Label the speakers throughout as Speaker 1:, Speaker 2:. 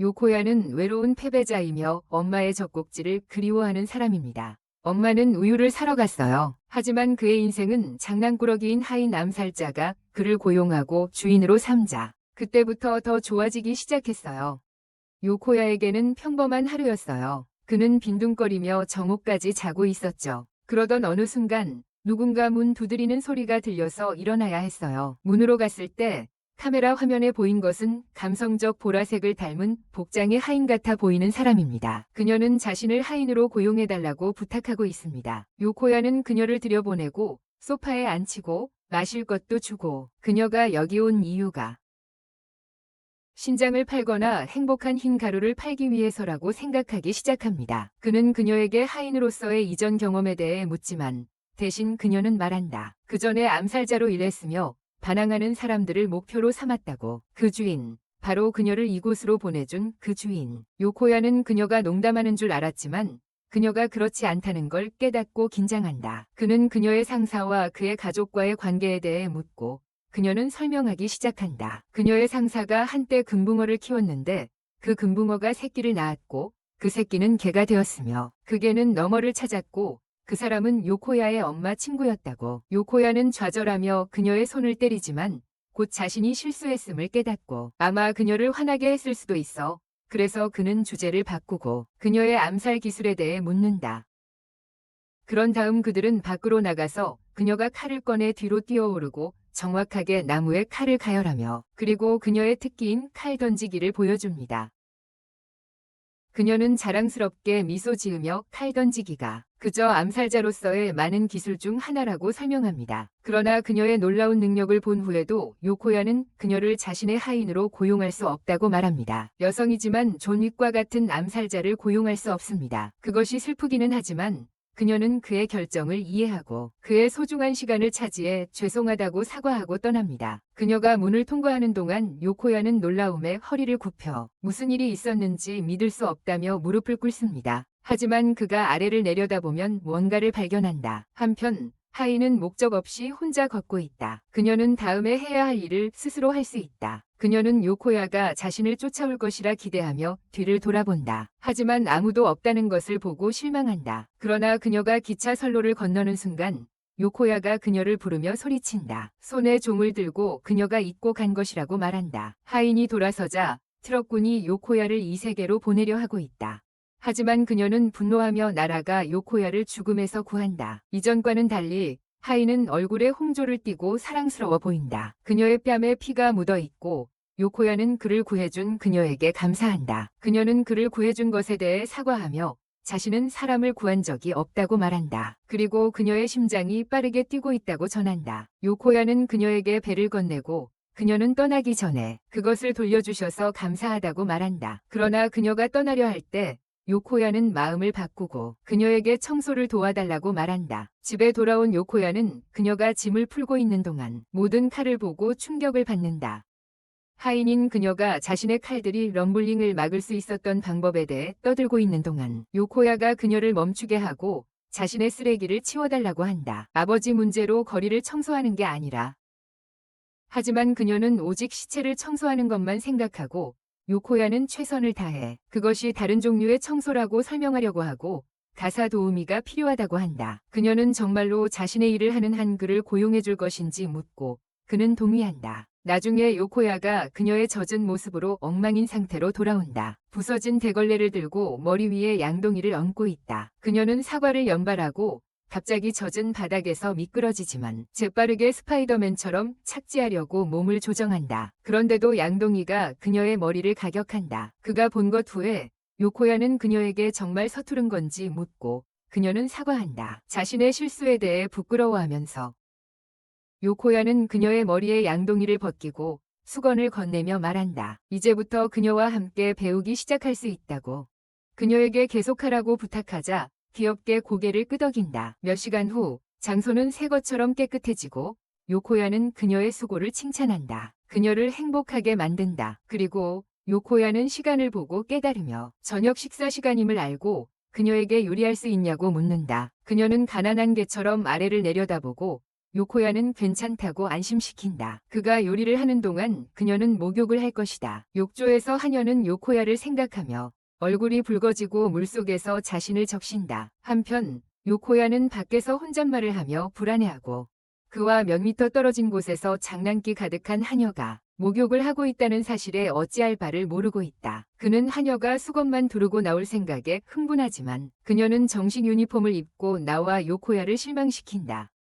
Speaker 1: 요코야는 외로운 패배자이며 엄마의 젖꼭지를 그리워하는 사람입니다. 엄마는 우유를 사러 갔어요. 하지만 그의 인생은 장난꾸러기인 하인 암살자가 그를 고용하고 주인으로 삼자 그때부터 더 좋아지기 시작했어요. 요코야에게는 평범한 하루였어요. 그는 빈둥거리며 정오까지 자고 있었죠. 그러던 어느 순간 누군가 문 두드리는 소리가 들려서 일어나야 했어요. 문으로 갔을 때 카메라 화면에 보인 것은 감성적 보라색을 닮은 복장의 하인 같아 보이는 사람입니다. 그녀는 자신을 하인으로 고용해달라고 부탁하고 있습니다. 요코야는 그녀를 들여보내고 소파에 앉히고 마실 것도 주고 그녀가 여기 온 이유가 신장을 팔거나 행복한 흰 가루를 팔기 위해서라고 생각하기 시작합니다. 그는 그녀에게 하인으로서의 이전 경험에 대해 묻지만 대신 그녀는 말한다. 그 전에 암살자로 일했으며 반항하는 사람들을 목표로 삼았다고. 그 주인, 바로 그녀를 이곳으로 보내준 그 주인. 요코야는 그녀가 농담하는 줄 알았지만 그녀가 그렇지 않다는 걸 깨닫고 긴장한다. 그는 그녀의 상사와 그의 가족과의 관계에 대해 묻고 그녀는 설명하기 시작한다. 그녀의 상사가 한때 금붕어를 키웠는데 그 금붕어가 새끼를 낳았고 그 새끼는 개가 되었으며 그 개는 너머를 찾았고 그 사람은 요코야의 엄마 친구였다고. 요코야는 좌절하며 그녀의 손을 때리지만 곧 자신이 실수했음을 깨닫고 아마 그녀를 화나게 했을 수도 있어. 그래서 그는 주제를 바꾸고 그녀의 암살 기술에 대해 묻는다. 그런 다음 그들은 밖으로 나가서 그녀가 칼을 꺼내 뒤로 뛰어오르고 정확하게 나무에 칼을 가열하며 그리고 그녀의 특기인 칼 던지기를 보여줍니다. 그녀는 자랑스럽게 미소 지으며 칼 던지기가 그저 암살자로서의 많은 기술 중 하나라고 설명합니다. 그러나 그녀의 놀라운 능력을 본 후에도 요코야는 그녀를 자신의 하인으로 고용할 수 없다고 말합니다. 여성이지만 존 윅과 같은 암살자를 고용할 수 없습니다. 그것이 슬프기는 하지만 그녀는 그의 결정을 이해하고 그의 소중한 시간을 차지해 죄송하다고 사과하고 떠납니다. 그녀가 문을 통과하는 동안 요코야는 놀라움에 허리를 굽혀 무슨 일이 있었는지 믿을 수 없다며 무릎을 꿇습니다. 하지만 그가 아래를 내려다보면 뭔가를 발견한다. 한편 하인은 목적 없이 혼자 걷고 있다. 그녀는 다음에 해야 할 일을 스스로 할 수 있다. 그녀는 요코야가 자신을 쫓아올 것이라 기대하며 뒤를 돌아본다. 하지만 아무도 없다는 것을 보고 실망한다. 그러나 그녀가 기차 선로를 건너는 순간 요코야가 그녀를 부르며 소리친다. 손에 종을 들고 그녀가 잊고 간 것이라고 말한다. 하인이 돌아서자 트럭군이 요코야를 이 세계로 보내려 하고 있다. 하지만 그녀는 분노하며 날아가 요코야를 죽음에서 구한다. 이전과는 달리 하인은 얼굴에 홍조를 띠고 사랑스러워 보인다. 그녀의 뺨에 피가 묻어 있고 요코야는 그를 구해준 그녀에게 감사한다. 그녀는 그를 구해준 것에 대해 사과하며 자신은 사람을 구한 적이 없다고 말한다. 그리고 그녀의 심장이 빠르게 뛰고 있다고 전한다. 요코야는 그녀에게 배를 건네고 그녀는 떠나기 전에 그것을 돌려주셔서 감사하다고 말한다. 그러나 그녀가 떠나려 할 때 요코야는 마음을 바꾸고 그녀에게 청소를 도와달라고 말한다. 집에 돌아온 요코야는 그녀가 짐을 풀고 있는 동안 모든 칼을 보고 충격을 받는다. 하인인 그녀가 자신의 칼들이 럼블링을 막을 수 있었던 방법에 대해 떠들고 있는 동안 요코야가 그녀를 멈추게 하고 자신의 쓰레기를 치워달라고 한다. 아버지 문제로 거리를 청소하는 게 아니라 하지만 그녀는 오직 시체를 청소하는 것만 생각하고 요코야는 최선을 다해 그것이 다른 종류의 청소라고 설명하려고 하고 가사 도우미가 필요하다고 한다. 그녀는 정말로 자신의 일을 하는 한 그를 고용해 줄 것인지 묻고 그는 동의한다. 나중에 요코야가 그녀의 젖은 모습으로 엉망인 상태로 돌아온다. 부서진 대걸레를 들고 머리 위에 양동이를 얹고 있다. 그녀는 사과를 연발하고 갑자기 젖은 바닥에서 미끄러지지만 재빠르게 스파이더맨처럼 착지하려고 몸을 조정한다. 그런데도 양동이가 그녀의 머리를 가격한다. 그가 본 것 후에 요코야는 그녀에게 정말 서투른 건지 묻고 그녀는 사과한다. 자신의 실수에 대해 부끄러워하면서 요코야는 그녀의 머리에 양동이를 벗기고 수건을 건네며 말한다. 이제부터 그녀와 함께 배우기 시작할 수 있다고. 그녀에게 계속하라고 부탁하자 귀엽게 고개를 끄덕인다. 몇 시간 후 장소는 새 것처럼 깨끗해지고 요코야는 그녀의 수고를 칭찬한다. 그녀를 행복하게 만든다. 그리고 요코야는 시간을 보고 깨달으며 저녁 식사 시간임을 알고 그녀에게 요리할 수 있냐고 묻는다. 그녀는 가난한 개처럼 아래를 내려다보고 요코야는 괜찮다고 안심시킨다. 그가 요리를 하는 동안 그녀는 목욕을 할 것이다. 욕조에서 하녀는 요코야를 생각하며 얼굴이 붉어지고 물속에서 자신을 적신다. 한편 요코야는 밖에서 혼잣말을 하며 불안해하고 그와 몇 미터 떨어진 곳에서 장난기 가득한 하녀가 목욕을 하고 있다는 사실에 어찌할 바를 모르고 있다. 그는 하녀가 수건만 두르고 나올 생각에 흥분하지만 그녀는 정식 유니폼을 입고 나와 요코야를 실망시킨다.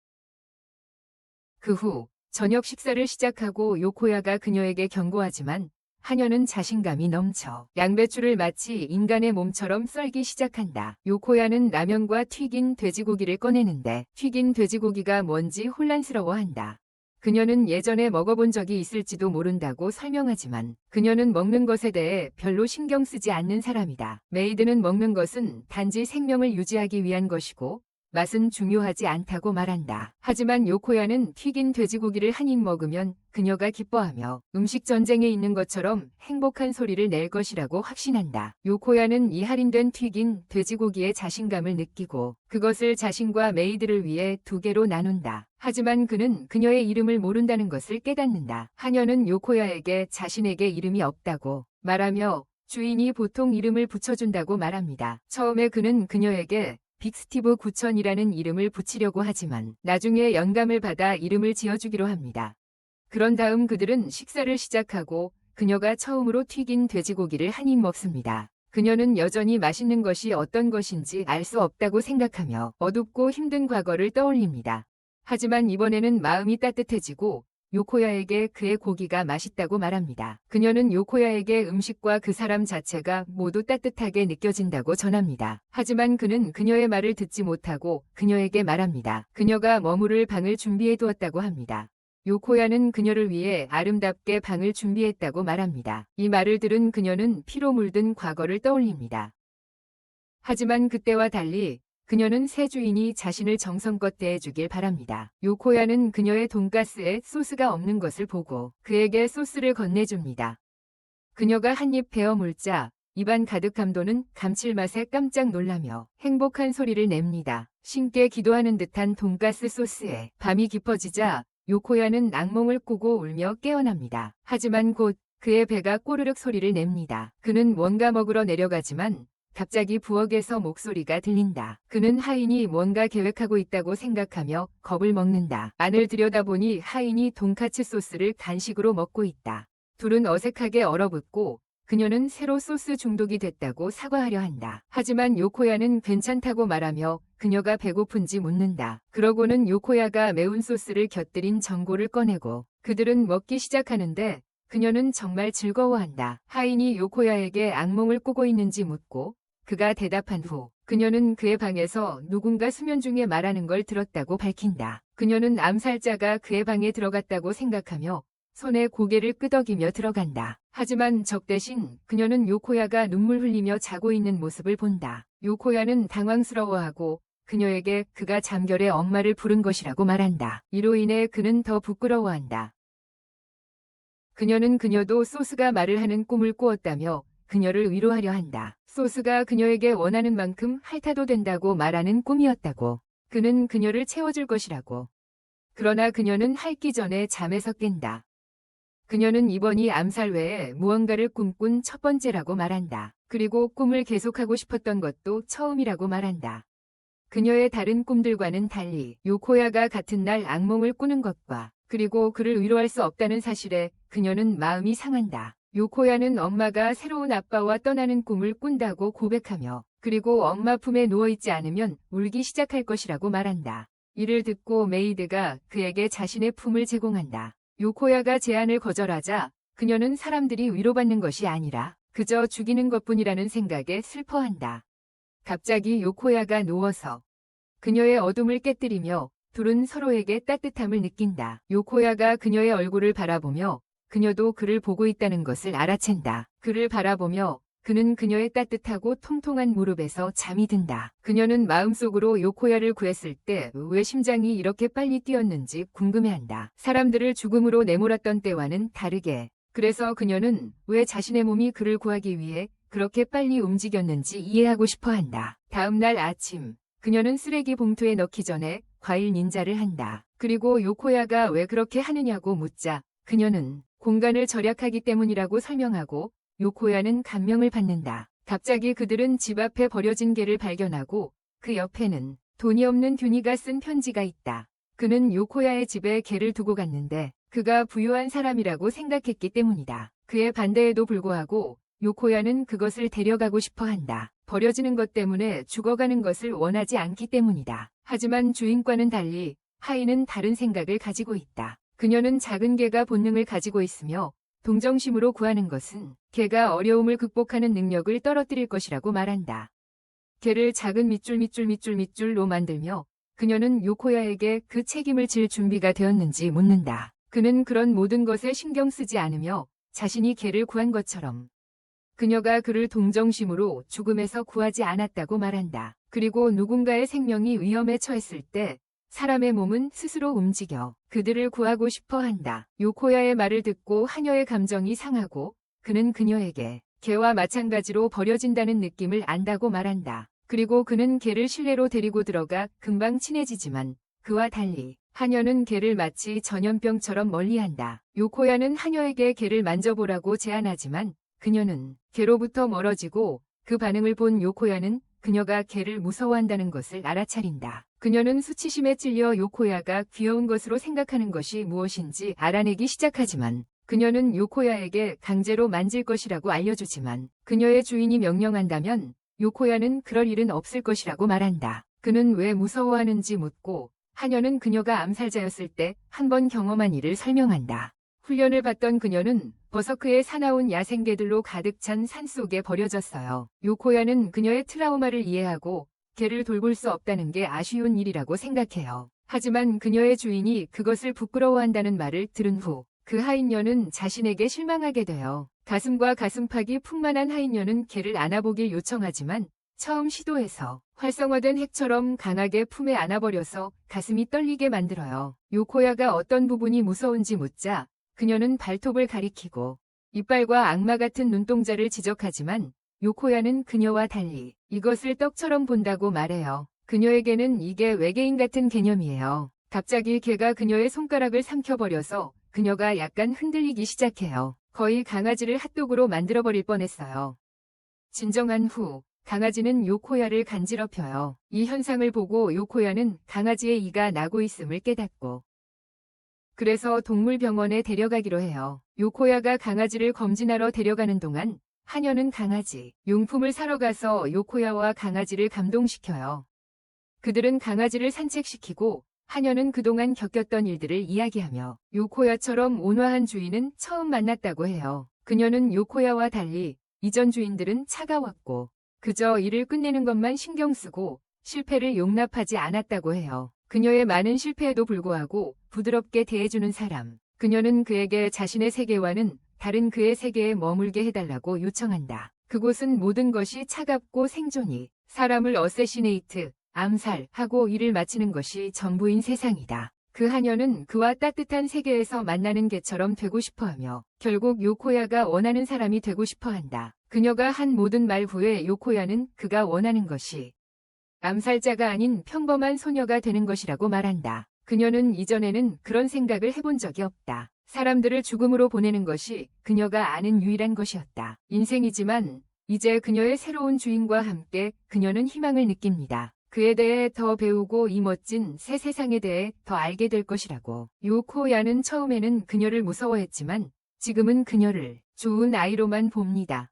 Speaker 1: 그 후 저녁 식사를 시작하고 요코야가 그녀에게 경고하지만 하녀는 자신감이 넘쳐 양배추를 마치 인간의 몸처럼 썰기 시작한다. 요코야는 라면과 튀긴 돼지고기를 꺼내는데 튀긴 돼지고기가 뭔지 혼란스러워한다. 그녀는 예전에 먹어본 적이 있을지도 모른다고 설명하지만 그녀는 먹는 것에 대해 별로 신경 쓰지 않는 사람이다. 메이드는 먹는 것은 단지 생명을 유지하기 위한 것이고 맛은 중요하지 않다고 말한다. 하지만 요코야는 튀긴 돼지고기를 한 입 먹으면 그녀가 기뻐하며 음식 전쟁에 있는 것처럼 행복한 소리를 낼 것이라고 확신한다. 요코야는 이 할인된 튀긴 돼지고기에 자신감을 느끼고 그것을 자신과 메이드를 위해 2개로 나눈다. 하지만 그는 그녀의 이름을 모른다는 것을 깨닫는다. 하녀는 요코야에게 자신에게 이름이 없다고 말하며 주인이 보통 이름을 붙여준다고 말합니다. 처음에 그는 그녀에게 빅스티브 9000이라는 이름을 붙이려고 하지만 나중에 영감을 받아 이름을 지어주기로 합니다. 그런 다음 그들은 식사를 시작하고 그녀가 처음으로 튀긴 돼지고기를 한 입 먹습니다. 그녀는 여전히 맛있는 것이 어떤 것인지 알 수 없다고 생각하며 어둡고 힘든 과거를 떠올립니다. 하지만 이번에는 마음이 따뜻해지고 요코야에게 그의 고기가 맛있다고 말합니다. 그녀는 요코야에게 음식과 그 사람 자체가 모두 따뜻하게 느껴진다고 전합니다. 하지만 그는 그녀의 말을 듣지 못하고 그녀에게 말합니다. 그녀가 머무를 방을 준비해 두었다고 합니다. 요코야는 그녀를 위해 아름답게 방을 준비했다고 말합니다. 이 말을 들은 그녀는 피로 물든 과거를 떠올립니다. 하지만 그때와 달리 그녀는 새 주인이 자신을 정성껏 대해주길 바랍니다. 요코야는 그녀의 돈가스에 소스가 없는 것을 보고 그에게 소스를 건네줍니다. 그녀가 한 입 베어 물자 입안 가득 함도는 감칠맛에 깜짝 놀라며 행복한 소리를 냅니다. 신께 기도하는 듯한 돈가스 소스에 밤이 깊어지자 요코야는 악몽을 꾸고 울며 깨어납니다. 하지만 곧 그의 배가 꼬르륵 소리를 냅니다. 그는 뭔가 먹으러 내려가지만 갑자기 부엌에서 목소리가 들린다. 그는 하인이 뭔가 계획하고 있다고 생각하며 겁을 먹는다. 안을 들여다보니 하인이 돈카츠 소스를 간식으로 먹고 있다. 둘은 어색하게 얼어붙고 그녀는 새로 소스 중독이 됐다고 사과하려 한다. 하지만 요코야는 괜찮다고 말하며 그녀가 배고픈지 묻는다. 그러고는 요코야가 매운 소스를 곁들인 전골을 꺼내고 그들은 먹기 시작하는데 그녀는 정말 즐거워한다. 하인이 요코야에게 악몽을 꾸고 있는지 묻고 그가 대답한 후 그녀는 그의 방에서 누군가 수면 중에 말하는 걸 들었다고 밝힌다. 그녀는 암살자가 그의 방에 들어갔다고 생각하며 손에 고개를 끄덕이며 들어간다. 하지만 적 대신 그녀는 요코야가 눈물 흘리며 자고 있는 모습을 본다. 요코야는 당황스러워하고 그녀에게 그가 잠결에 엄마를 부른 것이라고 말한다. 이로 인해 그는 더 부끄러워한다. 그녀는 그녀도 소스가 말을 하는 꿈을 꾸었다며 그녀를 위로하려 한다. 소스가 그녀에게 원하는 만큼 핥아도 된다고 말하는 꿈이었다고. 그는 그녀를 채워줄 것이라고. 그러나 그녀는 핥기 전에 잠에서 깬다. 그녀는 이번이 암살 외에 무언가를 꿈꾼 첫 번째라고 말한다. 그리고 꿈을 계속하고 싶었던 것도 처음이라고 말한다. 그녀의 다른 꿈들과는 달리 요코야가 같은 날 악몽을 꾸는 것과 그리고 그를 위로할 수 없다는 사실에 그녀는 마음이 상한다. 요코야는 엄마가 새로운 아빠와 떠나는 꿈을 꾼다고 고백하며 그리고 엄마 품에 누워있지 않으면 울기 시작할 것이라고 말한다. 이를 듣고 메이드가 그에게 자신의 품을 제공한다. 요코야가 제안을 거절하자 그녀는 사람들이 위로받는 것이 아니라 그저 죽이는 것뿐이라는 생각에 슬퍼한다. 갑자기 요코야가 누워서 그녀의 어둠을 깨뜨리며 둘은 서로에게 따뜻함을 느낀다. 요코야가 그녀의 얼굴을 바라보며 그녀도 그를 보고 있다는 것을 알아챈다. 그를 바라보며 그는 그녀의 따뜻하고 통통한 무릎에서 잠이 든다. 그녀는 마음속으로 요코야를 구했을 때 왜 심장이 이렇게 빨리 뛰었는지 궁금해한다. 사람들을 죽음으로 내몰았던 때와는 다르게. 그래서 그녀는 왜 자신의 몸이 그를 구하기 위해 그렇게 빨리 움직였는지 이해하고 싶어한다. 다음 날 아침, 그녀는 쓰레기 봉투에 넣기 전에 과일 닌자를 한다. 그리고 요코야가 왜 그렇게 하느냐고 묻자 그녀는 공간을 절약하기 때문이라고 설명하고 요코야는 감명을 받는다. 갑자기 그들은 집 앞에 버려진 개를 발견하고 그 옆에는 돈이 없는 듀니가 쓴 편지가 있다. 그는 요코야의 집에 개를 두고 갔는데 그가 부유한 사람이라고 생각했기 때문이다. 그의 반대에도 불구하고 요코야는 그것을 데려가고 싶어 한다. 버려지는 것 때문에 죽어가는 것을 원하지 않기 때문이다. 하지만 주인과는 달리 하이는 다른 생각을 가지고 있다. 그녀는 작은 개가 본능을 가지고 있으며 동정심으로 구하는 것은 개가 어려움을 극복하는 능력을 떨어뜨릴 것이라고 말한다. 개를 작은 밑줄로 만들며 그녀는 요코야에게 그 책임을 질 준비가 되었는지 묻는다. 그는 그런 모든 것에 신경 쓰지 않으며 자신이 개를 구한 것처럼 그녀가 그를 동정심으로 죽음에서 구하지 않았다고 말한다. 그리고 누군가의 생명이 위험에 처했을 때 사람의 몸은 스스로 움직여 그들을 구하고 싶어 한다. 요코야의 말을 듣고 하녀의 감정이 상하고 그는 그녀에게 개와 마찬가지로 버려진다는 느낌을 안다고 말한다. 그리고 그는 개를 실내로 데리고 들어가 금방 친해지지만 그와 달리 하녀는 개를 마치 전염병처럼 멀리한다. 요코야는 하녀에게 개를 만져보라고 제안하지만 그녀는 개로부터 멀어지고 그 반응을 본 요코야는 그녀가 개를 무서워한다는 것을 알아차린다. 그녀는 수치심에 찔려 요코야가 귀여운 것으로 생각하는 것이 무엇인지 알아내기 시작하지만 그녀는 요코야에게 강제로 만질 것이라고 알려주지만 그녀의 주인이 명령한다면 요코야는 그럴 일은 없을 것이라고 말한다. 그는 왜 무서워하는지 묻고 하녀는 그녀가 암살자였을 때 한 번 경험한 일을 설명한다. 훈련을 받던 그녀는 버서크의 사나운 야생개들로 가득 찬 산속에 버려졌어요. 요코야는 그녀의 트라우마를 이해하고 개를 돌볼 수 없다는 게 아쉬운 일이라고 생각해요. 하지만 그녀의 주인이 그것을 부끄러워한다는 말을 들은 후 그 하인녀는 자신에게 실망하게 돼요. 가슴과 가슴팍이 풍만한 하인녀는 개를 안아보길 요청하지만 처음 시도해서 활성화된 핵처럼 강하게 품에 안아버려서 가슴이 떨리게 만들어요. 요코야가 어떤 부분이 무서운지 묻자 그녀는 발톱을 가리키고 이빨과 악마 같은 눈동자를 지적하지만 요코야는 그녀와 달리 이것을 떡처럼 본다고 말해요. 그녀에게는 이게 외계인 같은 개념이에요. 갑자기 개가 그녀의 손가락을 삼켜버려서 그녀가 약간 흔들리기 시작해요. 거의 강아지를 핫도그로 만들어버릴 뻔했어요. 진정한 후 강아지는 요코야를 간지럽혀요. 이 현상을 보고 요코야는 강아지의 이가 나고 있음을 깨닫고 그래서 동물병원에 데려가기로 해요. 요코야가 강아지를 검진하러 데려가는 동안 하녀는 강아지 용품을 사러 가서 요코야와 강아지를 감동시켜요. 그들은 강아지를 산책시키고 하녀는 그동안 겪었던 일들을 이야기하며 요코야처럼 온화한 주인은 처음 만났다고 해요. 그녀는 요코야와 달리 이전 주인들은 차가웠고 그저 일을 끝내는 것만 신경 쓰고 실패를 용납하지 않았다고 해요. 그녀의 많은 실패에도 불구하고 부드럽게 대해주는 사람. 그녀는 그에게 자신의 세계와는 다른 그의 세계에 머물게 해달라고 요청한다. 그곳은 모든 것이 차갑고 생존이 사람을 어세시네이트, 암살하고 일을 마치는 것이 전부인 세상이다. 그 하녀는 그와 따뜻한 세계에서 만나는 개처럼 되고 싶어하며 결국 요코야가 원하는 사람이 되고 싶어한다. 그녀가 한 모든 말 후에 요코야는 그가 원하는 것이 암살자가 아닌 평범한 소녀가 되는 것이라고 말한다. 그녀는 이전에는 그런 생각을 해본 적이 없다. 사람들을 죽음으로 보내는 것이 그녀가 아는 유일한 것이었다. 인생이지만 이제 그녀의 새로운 주인과 함께 그녀는 희망을 느낍니다. 그에 대해 더 배우고 이 멋진 새 세상에 대해 더 알게 될 것이라고. 요코야는 처음에는 그녀를 무서워했지만 지금은 그녀를 좋은 아이로만 봅니다.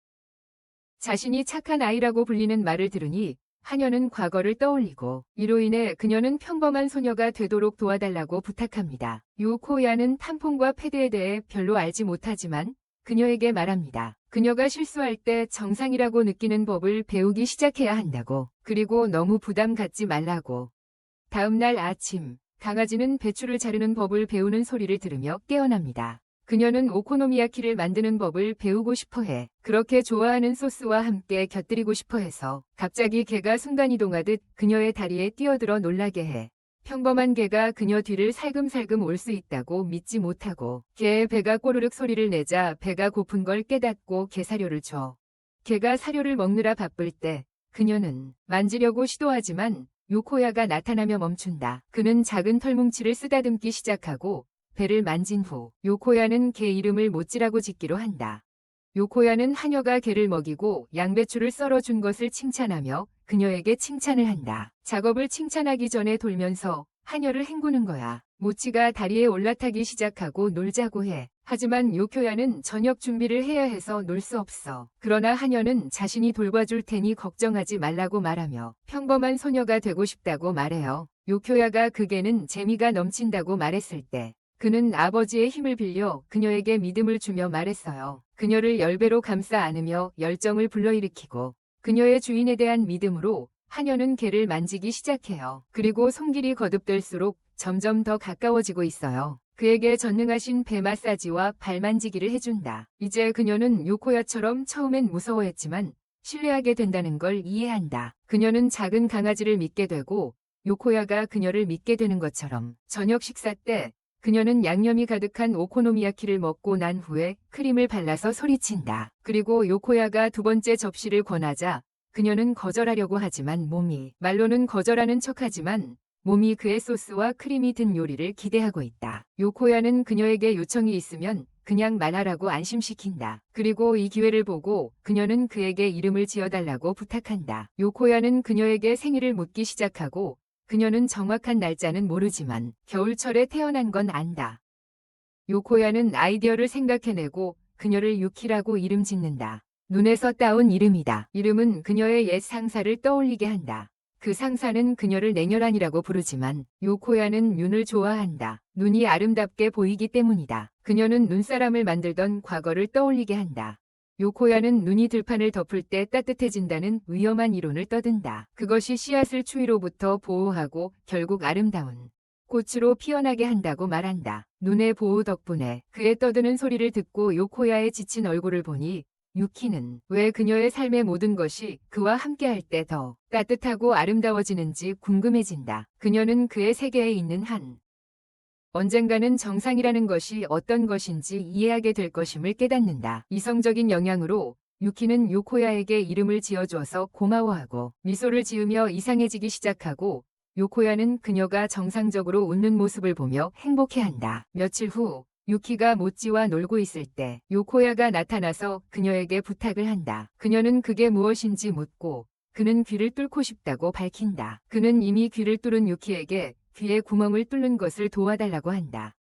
Speaker 1: 자신이 착한 아이라고 불리는 말을 들으니 하녀는 과거를 떠올리고 이로 인해 그녀는 평범한 소녀가 되도록 도와달라고 부탁합니다. 요코야는 탐폰과 패드에 대해 별로 알지 못하지만 그녀에게 말합니다. 그녀가 실수할 때 정상이라고 느끼는 법을 배우기 시작해야 한다고. 그리고 너무 부담 갖지 말라고. 다음 날 아침, 강아지는 배추를 자르는 법을 배우는 소리를 들으며 깨어납니다. 그녀는 오코노미야키를 만드는 법을 배우고 싶어해. 그렇게 좋아하는 소스와 함께 곁들이고 싶어해서 갑자기 개가 순간이동하듯 그녀의 다리에 뛰어들어 놀라게 해. 평범한 개가 그녀 뒤를 살금살금 올 수 있다고 믿지 못하고 개의 배가 꼬르륵 소리를 내자 배가 고픈 걸 깨닫고 개 사료를 줘. 개가 사료를 먹느라 바쁠 때 그녀는 만지려고 시도하지만 요코야가 나타나며 멈춘다. 그는 작은 털뭉치를 쓰다듬기 시작하고 배를 만진 후 요코야는 개 이름을 모찌라고 짓기로 한다. 요코야는 하녀가 개를 먹이고 양배추를 썰어준 것을 칭찬하며 그녀에게 칭찬을 한다. 작업을 칭찬하기 전에 돌면서 하녀를 헹구는 거야. 모찌가 다리에 올라타기 시작하고 놀자고 해. 하지만 요코야는 저녁 준비를 해야 해서 놀 수 없어. 그러나 하녀는 자신이 돌봐줄 테니 걱정하지 말라고 말하며 평범한 소녀가 되고 싶다고 말해요. 요코야가 그 개는 재미가 넘친다고 말했을 때 그는 아버지의 힘을 빌려 그녀에게 믿음을 주며 말했어요. 그녀를 10배로 감싸 안으며 열정을 불러일으키고 그녀의 주인에 대한 믿음으로 하녀는 개를 만지기 시작해요. 그리고 손길이 거듭될수록 점점 더 가까워지고 있어요. 그에게 전능하신 배 마사지와 발 만지기를 해준다. 이제 그녀는 요코야처럼 처음엔 무서워했지만 신뢰하게 된다는 걸 이해한다. 그녀는 작은 강아지를 믿게 되고 요코야가 그녀를 믿게 되는 것처럼 저녁 식사 때 그녀는 양념이 가득한 오코노미야키를 먹고 난 후에 크림을 발라서 소리친다. 그리고 요코야가 두 번째 접시를 권하자 그녀는 거절하려고 하지만 말로는 거절하는 척하지만 몸이 그의 소스와 크림이 든 요리를 기대하고 있다. 요코야는 그녀에게 요청이 있으면 그냥 말하라고 안심시킨다. 그리고 이 기회를 보고 그녀는 그에게 이름을 지어달라고 부탁한다. 요코야는 그녀에게 생일을 묻기 시작하고 그녀는 정확한 날짜는 모르지만 겨울철에 태어난 건 안다. 요코야는 아이디어를 생각해내고 그녀를 유키라고 이름 짓는다. 눈에서 따온 이름이다. 이름은 그녀의 옛 상사를 떠올리게 한다. 그 상사는 그녀를 냉혈한이라고 부르지만 요코야는 윤을 좋아한다. 눈이 아름답게 보이기 때문이다. 그녀는 눈사람을 만들던 과거를 떠올리게 한다. 요코야는 눈이 들판을 덮을 때 따뜻해진다는 위험한 이론을 떠든다. 그것이 씨앗을 추위로부터 보호하고 결국 아름다운 꽃으로 피어나게 한다고 말한다. 눈의 보호 덕분에 그의 떠드는 소리를 듣고 요코야의 지친 얼굴을 보니 유키는 왜 그녀의 삶의 모든 것이 그와 함께할 때 더 따뜻하고 아름다워지는지 궁금해진다. 그녀는 그의 세계에 있는 한 언젠가는 정상이라는 것이 어떤 것인지 이해하게 될 것임을 깨닫는다. 이성적인 영향으로 유키는 요코야에게 이름을 지어주어서 고마워하고 미소를 지으며 이상해지기 시작하고 요코야는 그녀가 정상적으로 웃는 모습을 보며 행복해한다. 며칠 후 유키가 모찌와 놀고 있을 때 요코야가 나타나서 그녀에게 부탁을 한다. 그녀는 그게 무엇인지 묻고 그는 귀를 뚫고 싶다고 밝힌다. 그는 이미 귀를 뚫은 유키에게 귀에 구멍을 뚫는 것을 도와달라고 한다.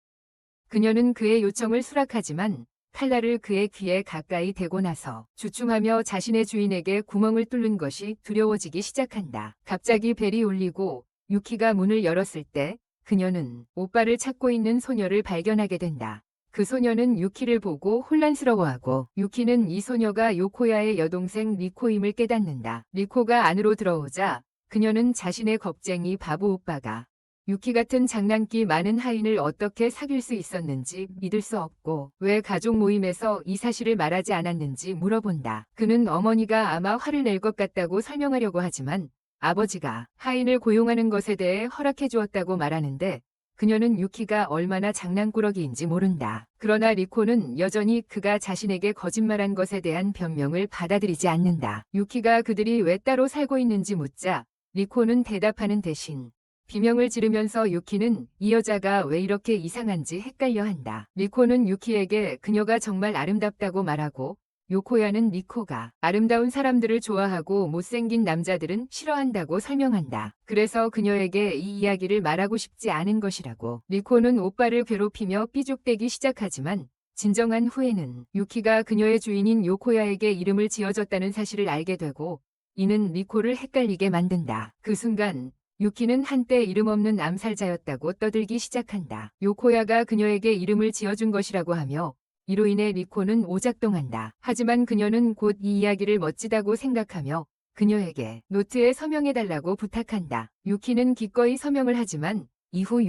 Speaker 1: 그녀는 그의 요청을 수락하지만 칼날을 그의 귀에 가까이 대고 나서 주춤하며 자신의 주인에게 구멍을 뚫는 것이 두려워지기 시작한다. 갑자기 벨이 울리고 유키가 문을 열었을 때 그녀는 오빠를 찾고 있는 소녀를 발견하게 된다. 그 소녀는 유키를 보고 혼란스러워하고 유키는 이 소녀가 요코야의 여동생 리코임을 깨닫는다. 리코가 안으로 들어오자 그녀는 자신의 겁쟁이 바보 오빠가 유키 같은 장난기 많은 하인을 어떻게 사귈 수 있었는지 믿을 수 없고 왜 가족 모임에서 이 사실을 말하지 않았는지 물어본다. 그는 어머니가 아마 화를 낼 것 같다고 설명하려고 하지만 아버지가 하인을 고용하는 것에 대해 허락해 주었다고 말하는데 그녀는 유키가 얼마나 장난꾸러기인지 모른다. 그러나 리코는 여전히 그가 자신에게 거짓말한 것에 대한 변명을 받아들이지 않는다. 유키가 그들이 왜 따로 살고 있는지 묻자 리코는 대답하는 대신 비명을 지르면서 유키는 이 여자가 왜 이렇게 이상한지 헷갈려 한다. 리코는 유키에게 그녀가 정말 아름답다고 말하고 요코야는 리코가 아름다운 사람들을 좋아하고 못생긴 남자들은 싫어한다고 설명한다. 그래서 그녀에게 이 이야기를 말하고 싶지 않은 것이라고. 리코는 오빠를 괴롭히며 삐죽대기 시작하지만 진정한 후에는 유키가 그녀의 주인인 요코야에게 이름을 지어줬다는 사실을 알게 되고 이는 리코를 헷갈리게 만든다. 그 순간 유키는 한때 이름 없는 암살자였다고 떠들기 시작한다. 요코야가 그녀에게 이름을 지어준 것이라고 하며 이로 인해 리코는 오작동한다. 하지만 그녀는 곧 이 이야기를 멋지다고 생각하며 그녀에게 노트에 서명해달라고 부탁한다. 유키는 기꺼이 서명을 하지만 이후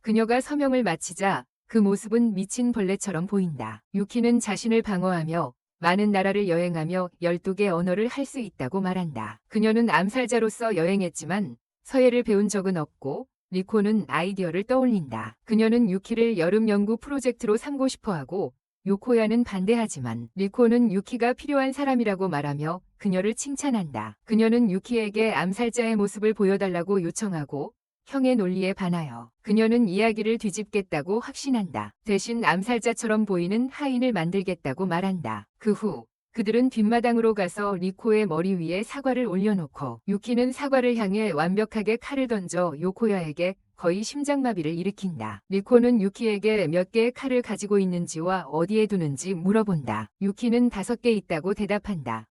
Speaker 1: 그녀가 서명을 마치자 그 모습은 미친 벌레처럼 보인다. 유키는 자신을 방어하며 많은 나라를 여행하며 12개 언어를 할 수 있다고 말한다. 그녀는 암살자로서 여행했지만 서예를 배운 적은 없고 리코는 아이디어를 떠올린다. 그녀는 유키를 여름 연구 프로젝트로 삼고 싶어하고 요코야는 반대하지만 리코는 유키가 필요한 사람이라고 말하며 그녀를 칭찬한다. 그녀는 유키에게 암살자의 모습을 보여달라고 요청하고 형의 논리에 반하여 그녀는 이야기를 뒤집겠다고 확신한다. 대신 암살자처럼 보이는 하인을 만들겠다고 말한다. 그 후 그들은 뒷마당으로 가서 리코의 머리 위에 사과를 올려놓고 유키는 사과를 향해 완벽하게 칼을 던져 요코야에게 거의 심장마비를 일으킨다. 리코는 유키에게 몇 개의 칼을 가지고 있는지와 어디에 두는지 물어본다. 유키는 5개 있다고 대답한다.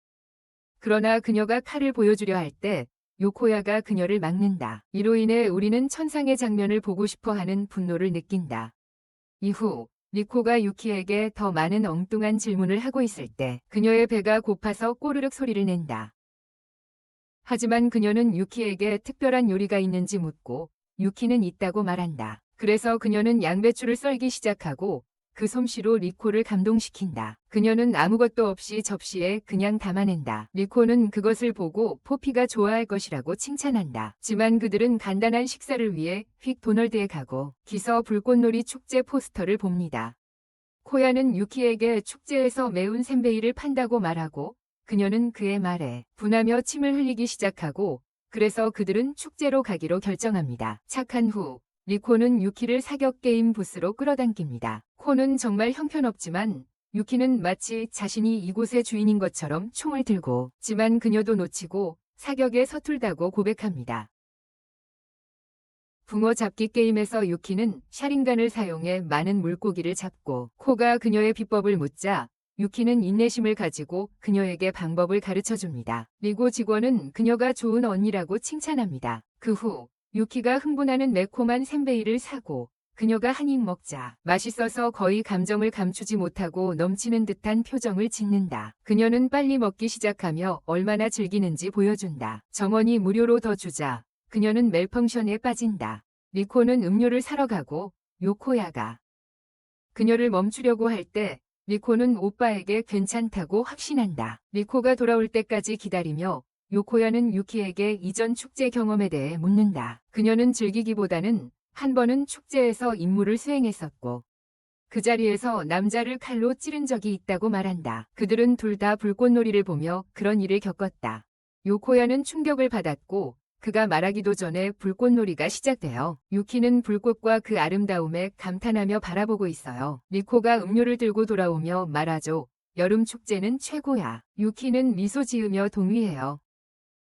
Speaker 1: 그러나 그녀가 칼을 보여주려 할 때 요코야가 그녀를 막는다. 이로 인해 우리는 천상의 장면을 보고 싶어하는 분노를 느낀다. 이후 리코가 유키에게 더 많은 엉뚱한 질문을 하고 있을 때 그녀의 배가 고파서 꼬르륵 소리를 낸다. 하지만 그녀는 유키에게 특별한 요리가 있는지 묻고 유키는 있다고 말한다. 그래서 그녀는 양배추를 썰기 시작하고 그 솜씨로 리코를 감동시킨다. 그녀는 아무것도 없이 접시에 그냥 담아낸다. 리코는 그것을 보고 포피가 좋아할 것이라고 칭찬한다. 지만 그들은 간단한 식사를 위해 휙 도널드에 가고 기서 불꽃놀이 축제 포스터를 봅니다. 코야는 유키에게 축제에서 매운 샌베이를 판다고 말하고 그녀는 그의 말에 분하며 침을 흘리기 시작하고 그래서 그들은 축제로 가기로 결정합니다. 착한 후 리코는 유키를 사격 게임 부스로 끌어당깁니다. 코는 정말 형편없지만 유키는 마치 자신이 이곳의 주인인 것처럼 총을 들고 지만 그녀도 놓치고 사격에 서툴다고 고백합니다. 붕어 잡기 게임에서 유키는 샤링간을 사용해 많은 물고기를 잡고 코가 그녀의 비법을 묻자 유키는 인내심을 가지고 그녀에게 방법을 가르쳐줍니다. 리고 직원은 그녀가 좋은 언니라고 칭찬합니다. 그 후 유키가 흥분하는 매콤한 샌베이를 사고 그녀가 한 입 먹자 맛있어서 거의 감정을 감추지 못하고 넘치는 듯한 표정을 짓는다. 그녀는 빨리 먹기 시작하며 얼마나 즐기는지 보여준다. 정원이 무료로 더 주자 그녀는 멜펑션에 빠진다. 리코는 음료를 사러 가고 요코야가 그녀를 멈추려고 할 때 리코는 오빠에게 괜찮다고 확신한다. 리코가 돌아올 때까지 기다리며 요코야는 유키에게 이전 축제 경험에 대해 묻는다. 그녀는 즐기기보다는 한 번은 축제에서 임무를 수행했었고 그 자리에서 남자를 칼로 찌른 적이 있다고 말한다. 그들은 둘 다 불꽃놀이를 보며 그런 일을 겪었다. 요코야는 충격을 받았고 그가 말하기도 전에 불꽃놀이가 시작되어 유키는 불꽃과 그 아름다움에 감탄하며 바라보고 있어요. 리코가 음료를 들고 돌아오며 말하죠. 여름 축제는 최고야. 유키는 미소 지으며 동의해요.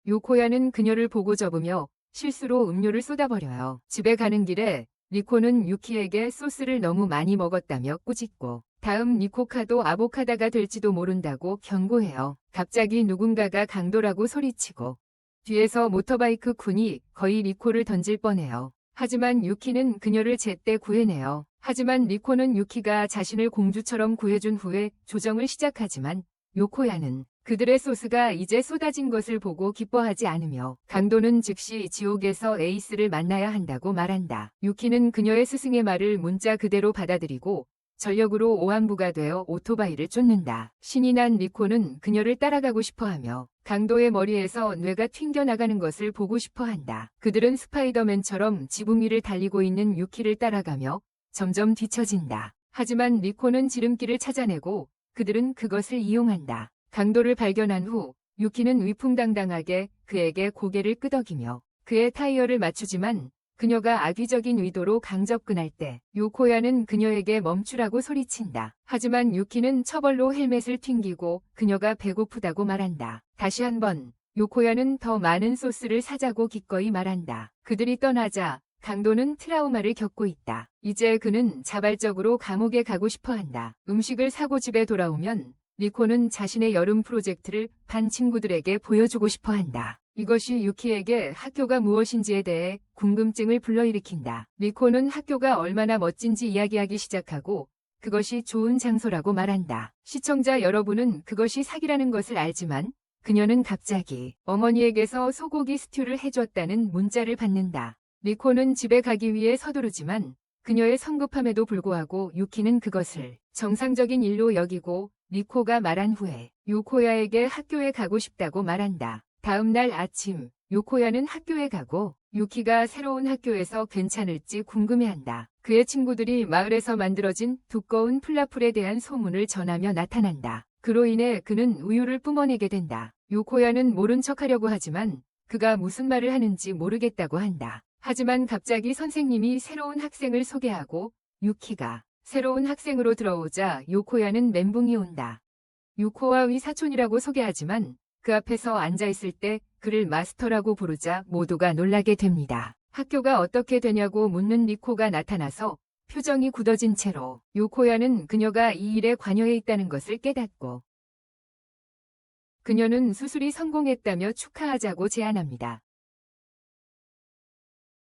Speaker 1: 요코야는 그녀를 보고 접으며 실수로 음료를 쏟아버려요. 집에 가는 길에 리코는 유키에게 소스를 너무 많이 먹었다며 꾸짖고 다음 니코카도 아보카다가 될지도 모른다고 경고해요. 갑자기 누군가가 강도라고 소리치고 뒤에서 모터바이크 쿤이 거의 리코를 던질 뻔해요. 하지만 유키는 그녀를 제때 구해내요. 하지만 리코는 유키가 자신을 공주처럼 구해준 후에 조정을 시작하지만 요코야는 그들의 소스가 이제 쏟아진 것을 보고 기뻐하지 않으며 강도는 즉시 지옥에서 에이스를 만나야 한다고 말한다. 유키는 그녀의 스승의 말을 문자 그대로 받아들이고 전력으로 오한부가 되어 오토바이를 쫓는다. 신이 난 리코는 그녀를 따라가고 싶어하며 강도의 머리에서 뇌가 튕겨나가는 것을 보고 싶어한다. 그들은 스파이더맨처럼 지붕 위를 달리고 있는 유키를 따라가며 점점 뒤처진다. 하지만 리코는 지름길을 찾아내고 그들은 그것을 이용한다. 강도를 발견한 후 유키는 위풍당당하게 그에게 고개를 끄덕이며 그의 타이어를 맞추지만 그녀가 악의적인 의도로 강접근할 때 요코야는 그녀에게 멈추라고 소리친다. 하지만 유키는 처벌로 헬멧을 튕기고 그녀가 배고프다고 말한다. 다시 한번 요코야는 더 많은 소스를 사자고 기꺼이 말한다. 그들이 떠나자 강도는 트라우마를 겪고 있다. 이제 그는 자발적으로 감옥에 가고 싶어한다. 음식을 사고 집에 돌아오면 리코는 자신의 여름 프로젝트를 반 친구들에게 보여주고 싶어한다. 이것이 유키에게 학교가 무엇인지에 대해 궁금증을 불러일으킨다. 리코는 학교가 얼마나 멋진지 이야기하기 시작하고 그것이 좋은 장소라고 말한다. 시청자 여러분은 그것이 사기라는 것을 알지만 그녀는 갑자기 어머니에게서 소고기 스튜를 해줬다는 문자를 받는다. 리코는 집에 가기 위해 서두르지만 그녀의 성급함에도 불구하고 유키는 그것을 정상적인 일로 여기고 리코가 말한 후에 요코야에게 학교에 가고 싶다고 말한다. 다음 날 아침 요코야는 학교에 가고 유키가 새로운 학교에서 괜찮을지 궁금해한다. 그의 친구들이 마을에서 만들어진 두꺼운 플라풀에 대한 소문을 전하며 나타난다. 그로 인해 그는 우유를 뿜어내게 된다. 요코야는 모른 척하려고 하지만 그가 무슨 말을 하는지 모르겠다고 한다. 하지만 갑자기 선생님이 새로운 학생을 소개하고 유키가 새로운 학생으로 들어오자 요코야는 멘붕이 온다. 유코와의 사촌이라고 소개하지만 그 앞에서 앉아있을 때 그를 마스터라고 부르자 모두가 놀라게 됩니다. 학교가 어떻게 되냐고 묻는 리코가 나타나서 표정이 굳어진 채로 요코야는 그녀가 이 일에 관여해 있다는 것을 깨닫고 그녀는 수술이 성공했다며 축하하자고 제안합니다.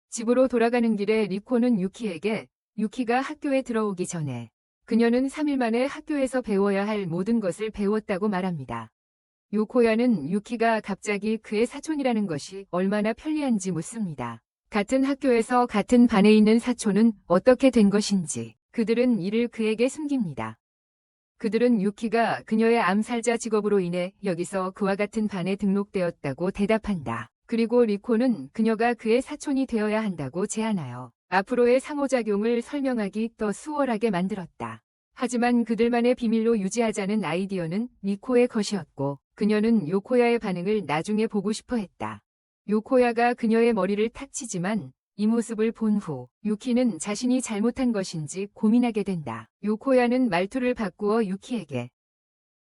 Speaker 1: 집으로 돌아가는 길에 리코는 유키에게 유키가 학교에 들어오기 전에 그녀는 3일 만에 학교에서 배워야 할 모든 것을 배웠다고 말합니다. 요코야는 유키가 갑자기 그의 사촌이라는 것이 얼마나 편리한지 묻습니다. 같은 학교에서 같은 반에 있는 사촌은 어떻게 된 것인지 그들은 이를 그에게 숨깁니다. 그들은 유키가 그녀의 암살자 직업으로 인해 여기서 그와 같은 반에 등록되었다고 대답한다. 그리고 리코는 그녀가 그의 사촌이 되어야 한다고 제안하여 앞으로의 상호작용을 설명하기 더 수월하게 만들었다. 하지만 그들만의 비밀로 유지하자는 아이디어는 리코의 것이었고 그녀는 요코야의 반응을 나중에 보고 싶어 했다. 요코야가 그녀의 머리를 탁 치지만 이 모습을 본 후 유키는 자신이 잘못한 것인지 고민하게 된다. 요코야는 말투를 바꾸어 유키에게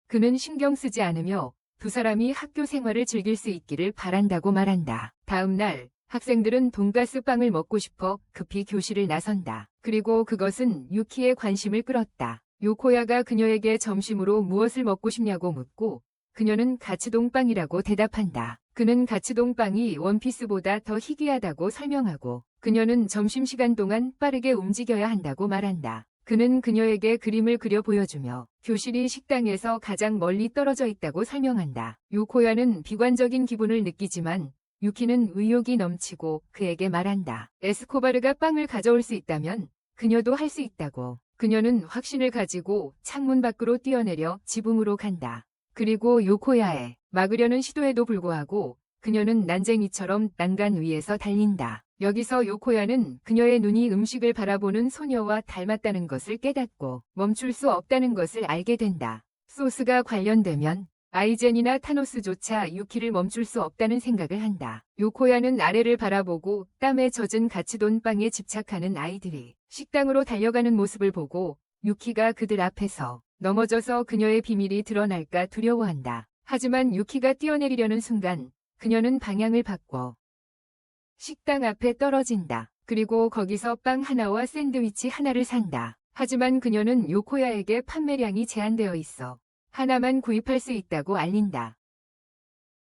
Speaker 1: 그는 신경 쓰지 않으며 두 사람이 학교 생활을 즐길 수 있기를 바란다고 말한다. 다음 날 학생들은 돈가스 빵을 먹고 싶어 급히 교실을 나선다. 그리고 그것은 유키의 관심을 끌었다. 요코야가 그녀에게 점심으로 무엇을 먹고 싶냐고 묻고 그녀는 가츠동빵이라고 대답한다. 그는 가츠동빵이 원피스보다 더 희귀하다고 설명하고 그녀는 점심시간 동안 빠르게 움직여야 한다고 말한다. 그는 그녀에게 그림을 그려 보여주며 교실이 식당에서 가장 멀리 떨어져 있다고 설명한다. 요코야는 비관적인 기분을 느끼지만 유키는 의욕이 넘치고 그에게 말한다. 에스코바르가 빵을 가져올 수 있다면 그녀도 할 수 있다고. 그녀는 확신을 가지고 창문 밖으로 뛰어내려 지붕으로 간다. 그리고 요코야에 막으려는 시도에도 불구하고 그녀는 난쟁이처럼 난간 위에서 달린다. 여기서 요코야는 그녀의 눈이 음식을 바라보는 소녀와 닮았다는 것을 깨닫고 멈출 수 없다는 것을 알게 된다. 소스가 관련되면 아이젠이나 타노스조차 유키를 멈출 수 없다는 생각을 한다. 요코야는 아래를 바라보고 땀에 젖은 가츠돈빵에 집착하는 아이들이 식당으로 달려가는 모습을 보고 유키가 그들 앞에서 넘어져서 그녀의 비밀이 드러날까 두려워한다. 하지만 유키가 뛰어내리려는 순간 그녀는 방향을 바꿔 식당 앞에 떨어진다. 그리고 거기서 빵 하나와 샌드위치 하나를 산다. 하지만 그녀는 요코야에게 판매량이 제한되어 있어 하나만 구입할 수 있다고 알린다.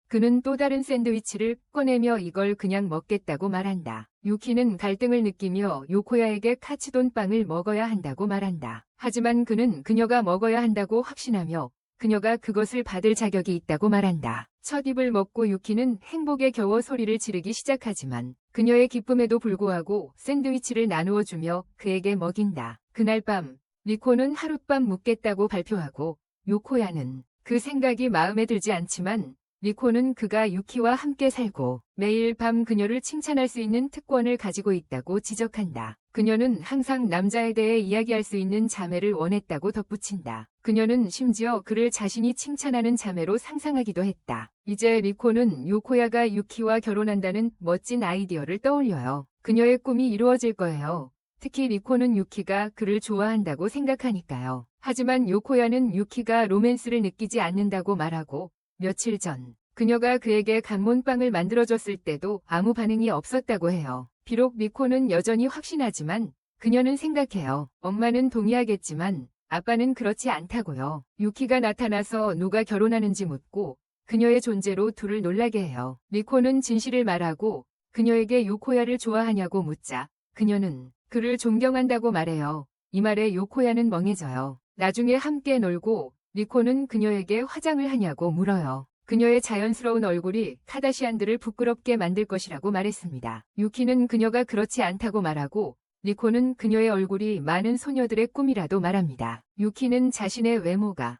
Speaker 1: 그는 또 다른 샌드위치를 꺼내며 이걸 그냥 먹겠다고 말한다. 유키는 갈등을 느끼며 요코야에게 카츠돈빵을 먹어야 한다고 말한다. 하지만 그는 그녀가 먹어야 한다고 확신하며 그녀가 그것을 받을 자격이 있다고 말한다. 첫 입을 먹고 유키는 행복에 겨워 소리를 지르기 시작하지만 그녀의 기쁨에도 불구하고 샌드위치를 나누어 주며 그에게 먹인다. 그날 밤 리코는 하룻밤 묵겠다고 발표하고 요코야는 그 생각이 마음에 들지 않지만 리코는 그가 유키와 함께 살고 매일 밤 그녀를 칭찬할 수 있는 특권을 가지고 있다고 지적한다. 그녀는 항상 남자에 대해 이야기할 수 있는 자매를 원했다고 덧붙인다. 그녀는 심지어 그를 자신이 칭찬하는 자매로 상상하기도 했다. 이제 리코는 요코야가 유키와 결혼한다는 멋진 아이디어를 떠올려요. 그녀의 꿈이 이루어질 거예요. 특히 리코는 유키가 그를 좋아한다고 생각하니까요. 하지만 요코야는 유키가 로맨스를 느끼지 않는다고 말하고 며칠 전 그녀가 그에게 간몬빵을 만들어줬을 때도 아무 반응이 없었다고 해요. 비록 리코는 여전히 확신하지만 그녀는 생각해요. 엄마는 동의하겠지만 아빠는 그렇지 않다고요. 유키가 나타나서 누가 결혼하는지 묻고 그녀의 존재로 둘을 놀라게 해요. 리코는 진실을 말하고 그녀에게 요코야를 좋아하냐고 묻자 그녀는 그를 존경한다고 말해요. 이 말에 요코야는 멍해져요. 나중에 함께 놀고 리코는 그녀에게 화장을 하냐고 물어요. 그녀의 자연스러운 얼굴이 카다시안들을 부끄럽게 만들 것이라고 말했습니다. 유키는 그녀가 그렇지 않다고 말하고 리코는 그녀의 얼굴이 많은 소녀들의 꿈이라도 말합니다. 유키는 자신의 외모가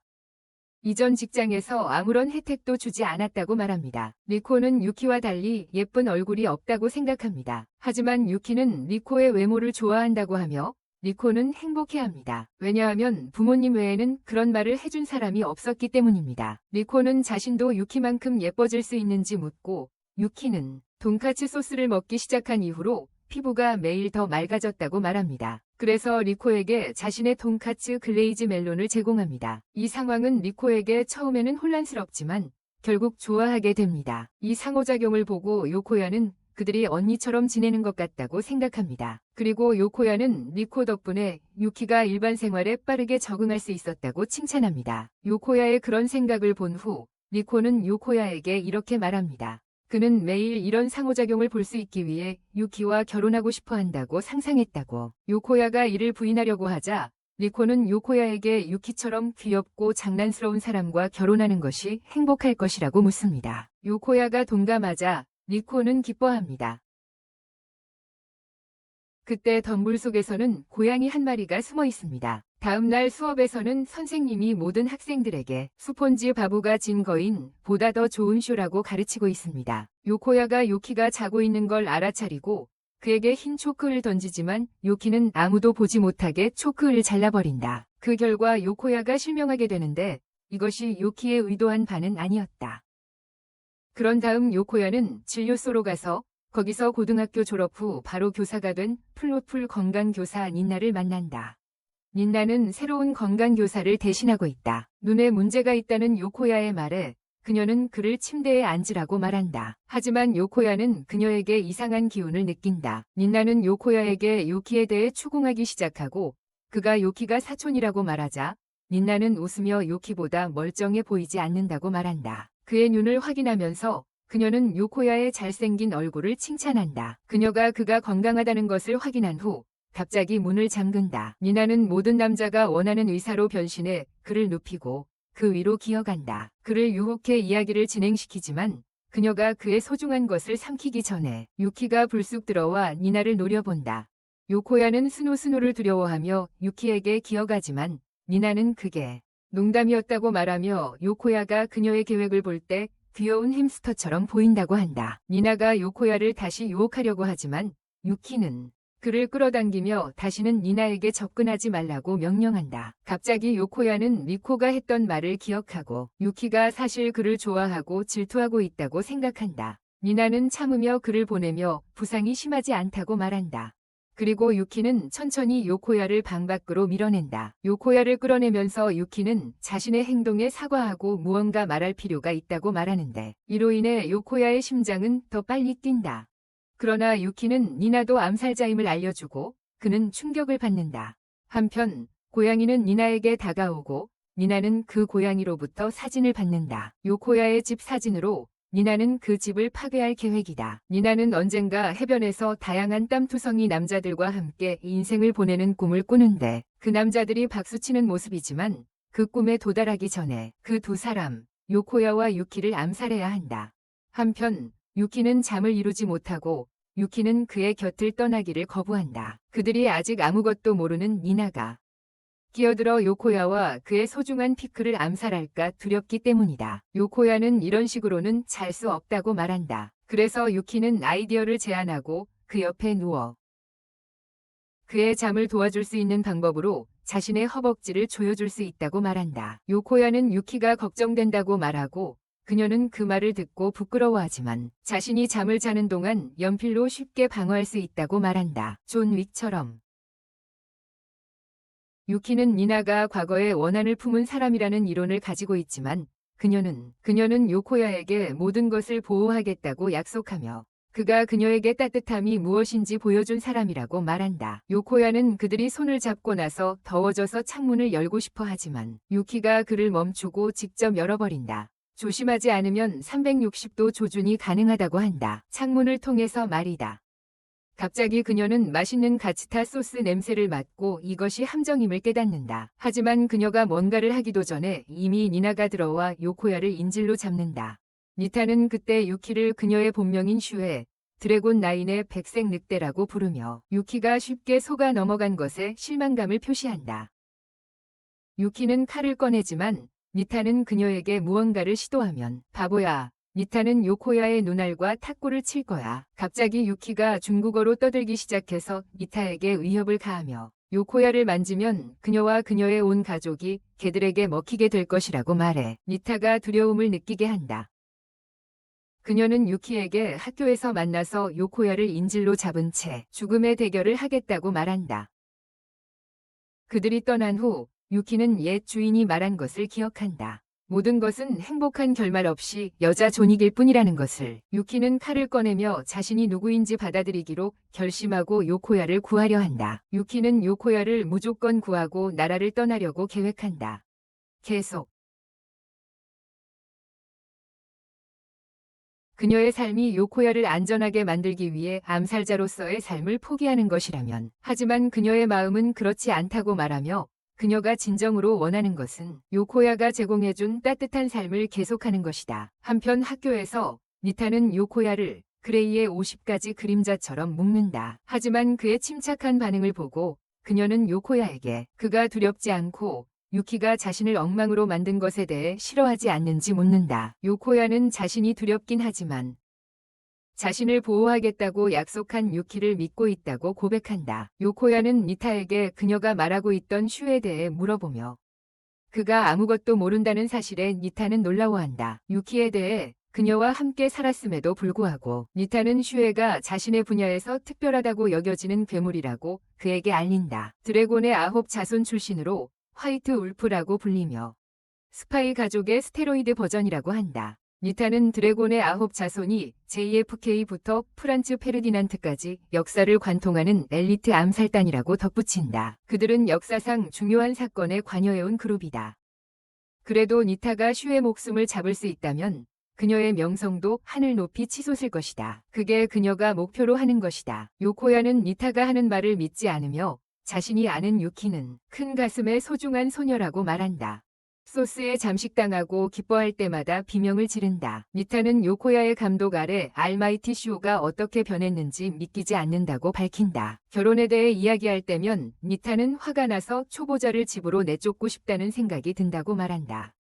Speaker 1: 이전 직장에서 아무런 혜택도 주지 않았다고 말합니다. 리코는 유키와 달리 예쁜 얼굴이 없다고 생각합니다. 하지만 유키는 리코의 외모를 좋아한다고 하며 리코는 행복해합니다. 왜냐하면 부모님 외에는 그런 말을 해준 사람이 없었기 때문입니다. 리코는 자신도 유키만큼 예뻐질 수 있는지 묻고 유키는 돈까츠 소스를 먹기 시작한 이후로 피부가 매일 더 맑아졌다고 말합니다. 그래서 리코에게 자신의 돈까츠 글레이즈 멜론을 제공합니다. 이 상황은 리코에게 처음에는 혼란스럽지만 결국 좋아하게 됩니다. 이 상호작용을 보고 요코야는 그들이 언니처럼 지내는 것 같다고 생각합니다. 그리고 요코야는 리코 덕분에 유키가 일반 생활에 빠르게 적응할 수 있었다고 칭찬합니다. 요코야의 그런 생각을 본 후 리코는 요코야에게 이렇게 말합니다. 그는 매일 이런 상호작용을 볼 수 있기 위해 유키와 결혼하고 싶어 한다고 상상했다고. 요코야가 이를 부인하려고 하자 리코는 요코야에게 유키처럼 귀엽고 장난스러운 사람과 결혼하는 것이 행복할 것이라고 묻습니다. 요코야가 동감하자 리코는 기뻐합니다. 그때 덤불 속에서는 고양이 한 마리가 숨어 있습니다. 다음 날 수업에서는 선생님이 모든 학생들에게 스폰지 바보가 진 거인 보다 더 좋은 쇼라고 가르치고 있습니다. 요코야가 요키가 자고 있는 걸 알아차리고 그에게 흰 초크를 던지지만 요키는 아무도 보지 못하게 초크를 잘라버린다. 그 결과 요코야가 실명하게 되는데 이것이 요키의 의도한 바는 아니었다. 그런 다음 요코야는 진료소로 가서 거기서 고등학교 졸업 후 바로 교사가 된 플로풀 건강교사 닌나를 만난다. 닌나는 새로운 건강교사를 대신하고 있다. 눈에 문제가 있다는 요코야의 말에 그녀는 그를 침대에 앉으라고 말한다. 하지만 요코야는 그녀에게 이상한 기운을 느낀다. 닌나는 요코야에게 요키에 대해 추궁하기 시작하고 그가 요키가 사촌이라고 말하자 닌나는 웃으며 요키보다 멀쩡해 보이지 않는다고 말한다. 그의 눈을 확인하면서 그녀는 요코야의 잘생긴 얼굴을 칭찬한다. 그가 건강하다는 것을 확인한 후 갑자기 문을 잠근다. 니나는 모든 남자가 원하는 의사로 변신해 그를 눕히고 그 위로 기어간다. 그를 유혹해 이야기를 진행시키지만 그녀가 그의 소중한 것을 삼키기 전에 유키가 불쑥 들어와 니나를 노려본다. 요코야는 스노스노를 두려워하며 유키에게 기어가지만 니나는 그게 농담이었다고 말하며 요코야가 그녀의 계획을 볼 때 귀여운 햄스터처럼 보인다고 한다. 니나가 요코야를 다시 유혹하려고 하지만 유키는 그를 끌어당기며 다시는 니나에게 접근하지 말라고 명령한다. 갑자기 요코야는 리코가 했던 말을 기억하고 유키가 사실 그를 좋아하고 질투하고 있다고 생각한다. 니나는 참으며 그를 보내며 부상이 심하지 않다고 말한다. 그리고 유키는 천천히 요코야를 방 밖으로 밀어낸다. 요코야를 끌어내면서 유키는 자신의 행동에 사과하고 무언가 말할 필요가 있다고 말하는데 이로 인해 요코야의 심장은 더 빨리 뛴다. 그러나 유키는 니나도 암살자임을 알려주고 그는 충격을 받는다. 한편 고양이는 니나에게 다가오고 니나는 그 고양이로부터 사진을 받는다. 요코야의 집 사진으로 니나는 그 집을 파괴할 계획이다. 니나는 언젠가 해변에서 다양한 땀투성이 남자들과 함께 인생을 보내는 꿈을 꾸는데 그 남자들이 박수치는 모습이지만 그 꿈에 도달하기 전에 그 두 사람, 요코야와 유키를 암살해야 한다. 한편 유키는 잠을 이루지 못하고 유키는 그의 곁을 떠나기를 거부한다. 그들이 아직 아무것도 모르는 니나가 끼어들어 요코야와 그의 소중한 피크를 암살할까 두렵기 때문이다. 요코야는 이런 식으로는 잘 수 없다고 말한다. 그래서 유키는 아이디어를 제안하고 그 옆에 누워 그의 잠을 도와줄 수 있는 방법으로 자신의 허벅지를 조여줄 수 있다고 말한다. 요코야는 유키가 걱정된다고 말하고 그녀는 그 말을 듣고 부끄러워하지만 자신이 잠을 자는 동안 연필로 쉽게 방어할 수 있다고 말한다. 존 윅처럼. 유키는 니나가 과거에 원한을 품은 사람이라는 이론을 가지고 있지만 그녀는 요코야에게 모든 것을 보호하겠다고 약속하며 그가 그녀에게 따뜻함이 무엇인지 보여준 사람이라고 말한다. 요코야는 그들이 손을 잡고 나서 더워져서 창문을 열고 싶어 하지만 유키가 그를 멈추고 직접 열어버린다. 조심하지 않으면 360도 조준이 가능하다고 한다. 창문을 통해서 말이다. 갑자기 그녀는 맛있는 가츠타 소스 냄새를 맡고 이것이 함정임을 깨닫는다. 하지만 그녀가 뭔가를 하기도 전에 이미 니나가 들어와 요코야를 인질로 잡는다. 니타는 그때 유키를 그녀의 본명인 슈에 드래곤 나인의 백색 늑대라고 부르며 유키가 쉽게 속아 넘어간 것에 실망감을 표시한다. 유키는 칼을 꺼내지만 니타는 그녀에게 무언가를 시도하면 바보야. 니타는 요코야의 눈알과 탁구를 칠 거야. 갑자기 유키가 중국어로 떠들기 시작해서 니타에게 위협을 가하며 요코야를 만지면 그녀와 그녀의 온 가족이 개들에게 먹히게 될 것이라고 말해 니타가 두려움을 느끼게 한다. 그녀는 유키에게 학교에서 만나서 요코야를 인질로 잡은 채 죽음의 대결을 하겠다고 말한다. 그들이 떠난 후 유키는 옛 주인이 말한 것을 기억한다. 모든 것은 행복한 결말 없이 여자 존이길 뿐이라는 것을. 유키는 칼을 꺼내며 자신이 누구인지 받아들이기로 결심하고 요코야를 구하려 한다. 유키는 요코야를 무조건 구하고 나라를 떠나려고 계획한다. 계속. 그녀의 삶이 요코야를 안전하게 만들기 위해 암살자로서의 삶을 포기하는 것이라면, 하지만 그녀의 마음은 그렇지 않다고 말하며 그녀가 진정으로 원하는 것은 요코야가 제공해준 따뜻한 삶을 계속하는 것이다. 한편 학교에서 니타는 요코야를 그레이의 50가지 그림자처럼 묶는다. 하지만 그의 침착한 반응을 보고 그녀는 요코야에게 그가 두렵지 않고 유키가 자신을 엉망으로 만든 것에 대해 싫어하지 않는지 묻는다. 요코야는 자신이 두렵긴 하지만 자신을 보호하겠다고 약속한 유키를 믿고 있다고 고백한다. 요코야는 니타에게 그녀가 말하고 있던 슈에 대해 물어보며 그가 아무것도 모른다는 사실에 니타는 놀라워한다. 유키에 대해 그녀와 함께 살았음에도 불구하고 니타는 슈에가 자신의 분야에서 특별하다고 여겨지는 괴물이라고 그에게 알린다. 드래곤의 9 자손 출신으로 화이트 울프라고 불리며 스파이 가족의 스테로이드 버전이라고 한다. 니타는 드래곤의 9 자손이 JFK부터 프란츠 페르디난트까지 역사를 관통하는 엘리트 암살단이라고 덧붙인다. 그들은 역사상 중요한 사건에 관여해온 그룹이다. 그래도 니타가 슈의 목숨을 잡을 수 있다면 그녀의 명성도 하늘 높이 치솟을 것이다. 그게 그녀가 목표로 하는 것이다. 요코야는 니타가 하는 말을 믿지 않으며 자신이 아는 유키는 큰 가슴의 소중한 소녀라고 말한다. 소스에 잠식당하고 기뻐할 때마다 비명을 지른다. 니타는 요코야의 감독 아래 알마이티 슈가 어떻게 변했는지 믿기지 않는다고 밝힌다. 결혼에 대해 이야기할 때면 니타는 화가 나서 초보자를 집으로 내쫓고 싶다는 생각이 든다고 말한다.